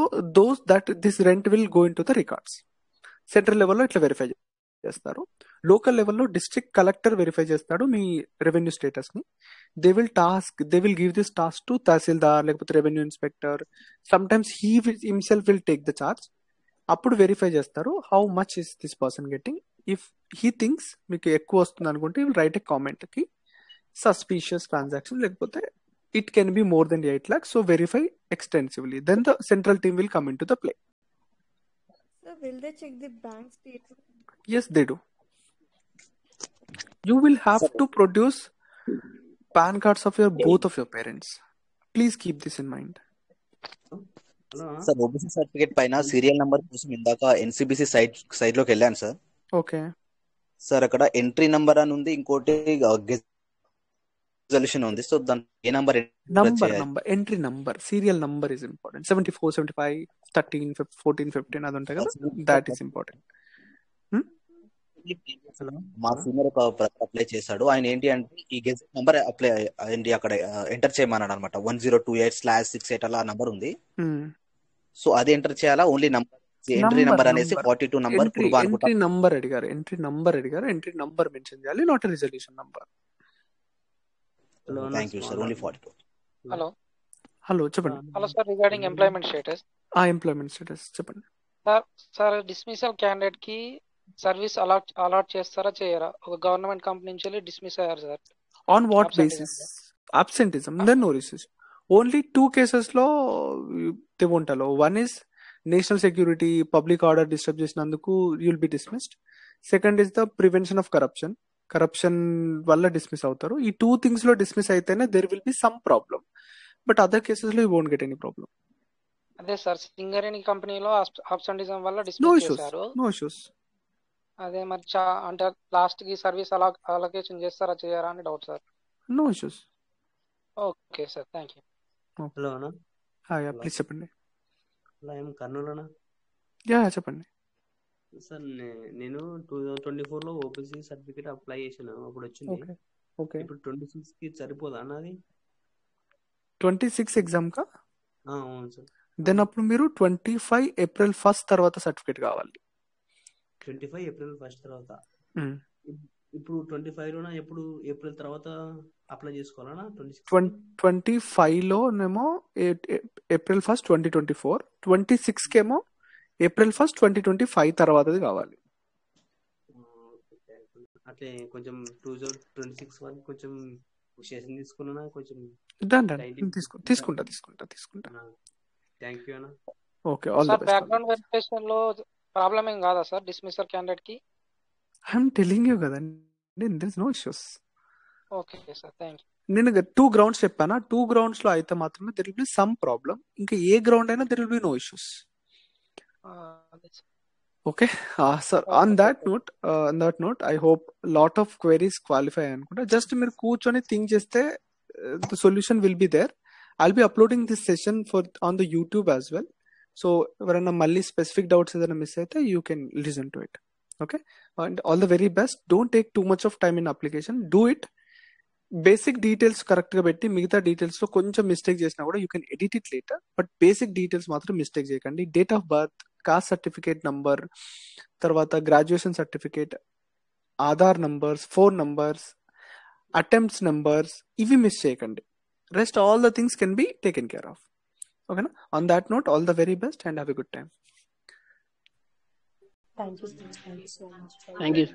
this rent will go in to the records. Central లెవెల్లో ఇట్లా verify చేస్తారు. Local లెవెల్లో district collector verify చేస్తాడు మీ revenue status ని. They will give this task to tahsildar లేకపోతే revenue inspector. Sometimes himself will take the charge. అప్పుడు verify చేస్తారు how much is this person getting. If he thinks మీకు ఎక్కువ వస్తుంది అనుకుంటే విల్ రైట్ ఎ కామెంట్ కి suspicious transaction, లేకపోతే it can be more than 8 lakhs. So verify extensively. Then the central team will come into the play. So will they check the bank statement? Yes, they do. You will have to produce PAN cards of both of your parents. Please keep this in mind. Sir OBC certificate పైన serial number కోసం ఇందాక NCBC site లోకి వెళ్ళాను sir. Okay sir అక్కడ entry number అని ఉంది, ఇంకోటి resolution ఉంది. సో దాని ఏ number entry number serial number is important. 74, 75, 13, 14, 15 అది ఉంటాయి కదా, దాట్ ఈస్ ఇంపార్టెంట్. మా సీనియర్ ఒక అప్లై చేశాడు. ఆయన ఏంటి అంటే ఈ గెజెట్ నంబర్ అప్లై ఏంటి అక్కడ ఎంటర్ చేయమన్నాడు అనమాట. 1028/68 అలా నంబర్ ఉంది. సో అది ఎంటర్ చేయాలా, ఓన్లీ నంబర్ ఎంట్రీ నంబర్ అనేసి 42 నంబర్ ఎంట్రీ నంబర్ అడిగారు. ఎంట్రీ నంబర్ మెన్షన్ చేయాలి, not resolution number. Thank you sir. Only 42. Hello చెప్పండి. Hello sir, regarding employment status. Employment status చెప్పండి సార్. డిస్మిసల్ క్యాండిడేట్ కి service allot చేస్తారా చేయరా? ఒక గవర్నమెంట్ కంపెనీ నుంచి డిస్మిస్ అయ్యారు sir. On what basis? Absenteeism. Then no receives. Only 2 cases లో they won't allow. One is national security, public order disturb చేసినందుకు you will B dismissed. Second is the prevention of corruption వల్ల dismiss అవుతారు. ఈ 2 things లో dismiss అయితేనే there will be some problem, but other cases లో you won't get any problem. అదే sir, Singareni కంపెనీలో absenteeism వల్ల డిస్మిస్ చేశారు. No issues. అదే మరి అంటే లాస్ట్ కి సర్వీస్ అలొకేషన్ చేస్తారా చేయరా అని doubt sir. No issues. Okay sir, thank you. Hello అన్న. ప్లీజ్ చెప్పండి. హలో, ఏం కర్నూలు చెప్పండి సార్. నేను 2024 లో ఓబీసీ సర్టిఫికేట్ అప్లై చేశాను, అప్పుడు వచ్చింది. ఇప్పుడు 26 కి సరిపోదా అన్నది? 26 ఎగ్జామ్ కా? అవును సార్. దెన్ అప్పుడు మీరు 25 April 1 తర్వాత సర్టిఫికేట్ కావాలి. 25 April 1 తర్వాత. ఇప్పుడు 25 లోనా ఎప్పుడు ఏప్రిల్ తర్వాత అప్లై చేసుకోవాలనా? 25 లోనేమో April 1, 2024. 26 కేమో April 1, 2025 తర్వాతది కావాలి. అట్లే కొంచెం 2026 వరకు కొంచెం సెషన్ తీసుకున్నా కొంచెం తీసుకుంటా. థ్యాంక్ యూ అన్న. Okay, all the best. Background verification లో ప్రాబ్లం ఏం కాదా సార్ డిస్మిసర్ క్యాండిడేట్ కి? ఐఎమ్ టెల్లింగ్ యూ కదా, there is no issues. Okay sir, thank you. నేను 2 grounds చెప్పానా, 2 grounds లో అయితే మాత్రమే there will be some problem. ఇంకా ఏ గ్రౌండ్ అయినా there will be no issues. Okay sir, on that note I hope lot of queries qualify అనుకుంటా. Just మీరు కూర్చొని థింక్ చేస్తే the solution will be there. I'll be uploading this session on the YouTube as well. So ఎవరైనా మళ్ళీ specific doubts ఏదైనా miss అయితే you can listen to it. Okay, and all the very best. Don't take too much of time in application. Do it. Basic details correct గా పెట్టి మిగతా details లో కొంచెం mistake చేసినా కూడా you can edit it later, but basic details మాత్రం mistake చేయకండి. Date of birth, caste certificate number, తర్వాత graduation certificate, Aadhaar numbers, phone numbers, attempts numbers, ఇవి మిస్ చేయకండి. Rest all the things can be taken care of. ఓకేనా? On that note, all the very best and have a good time. Thank you, sir. Thank you so much. Thank you.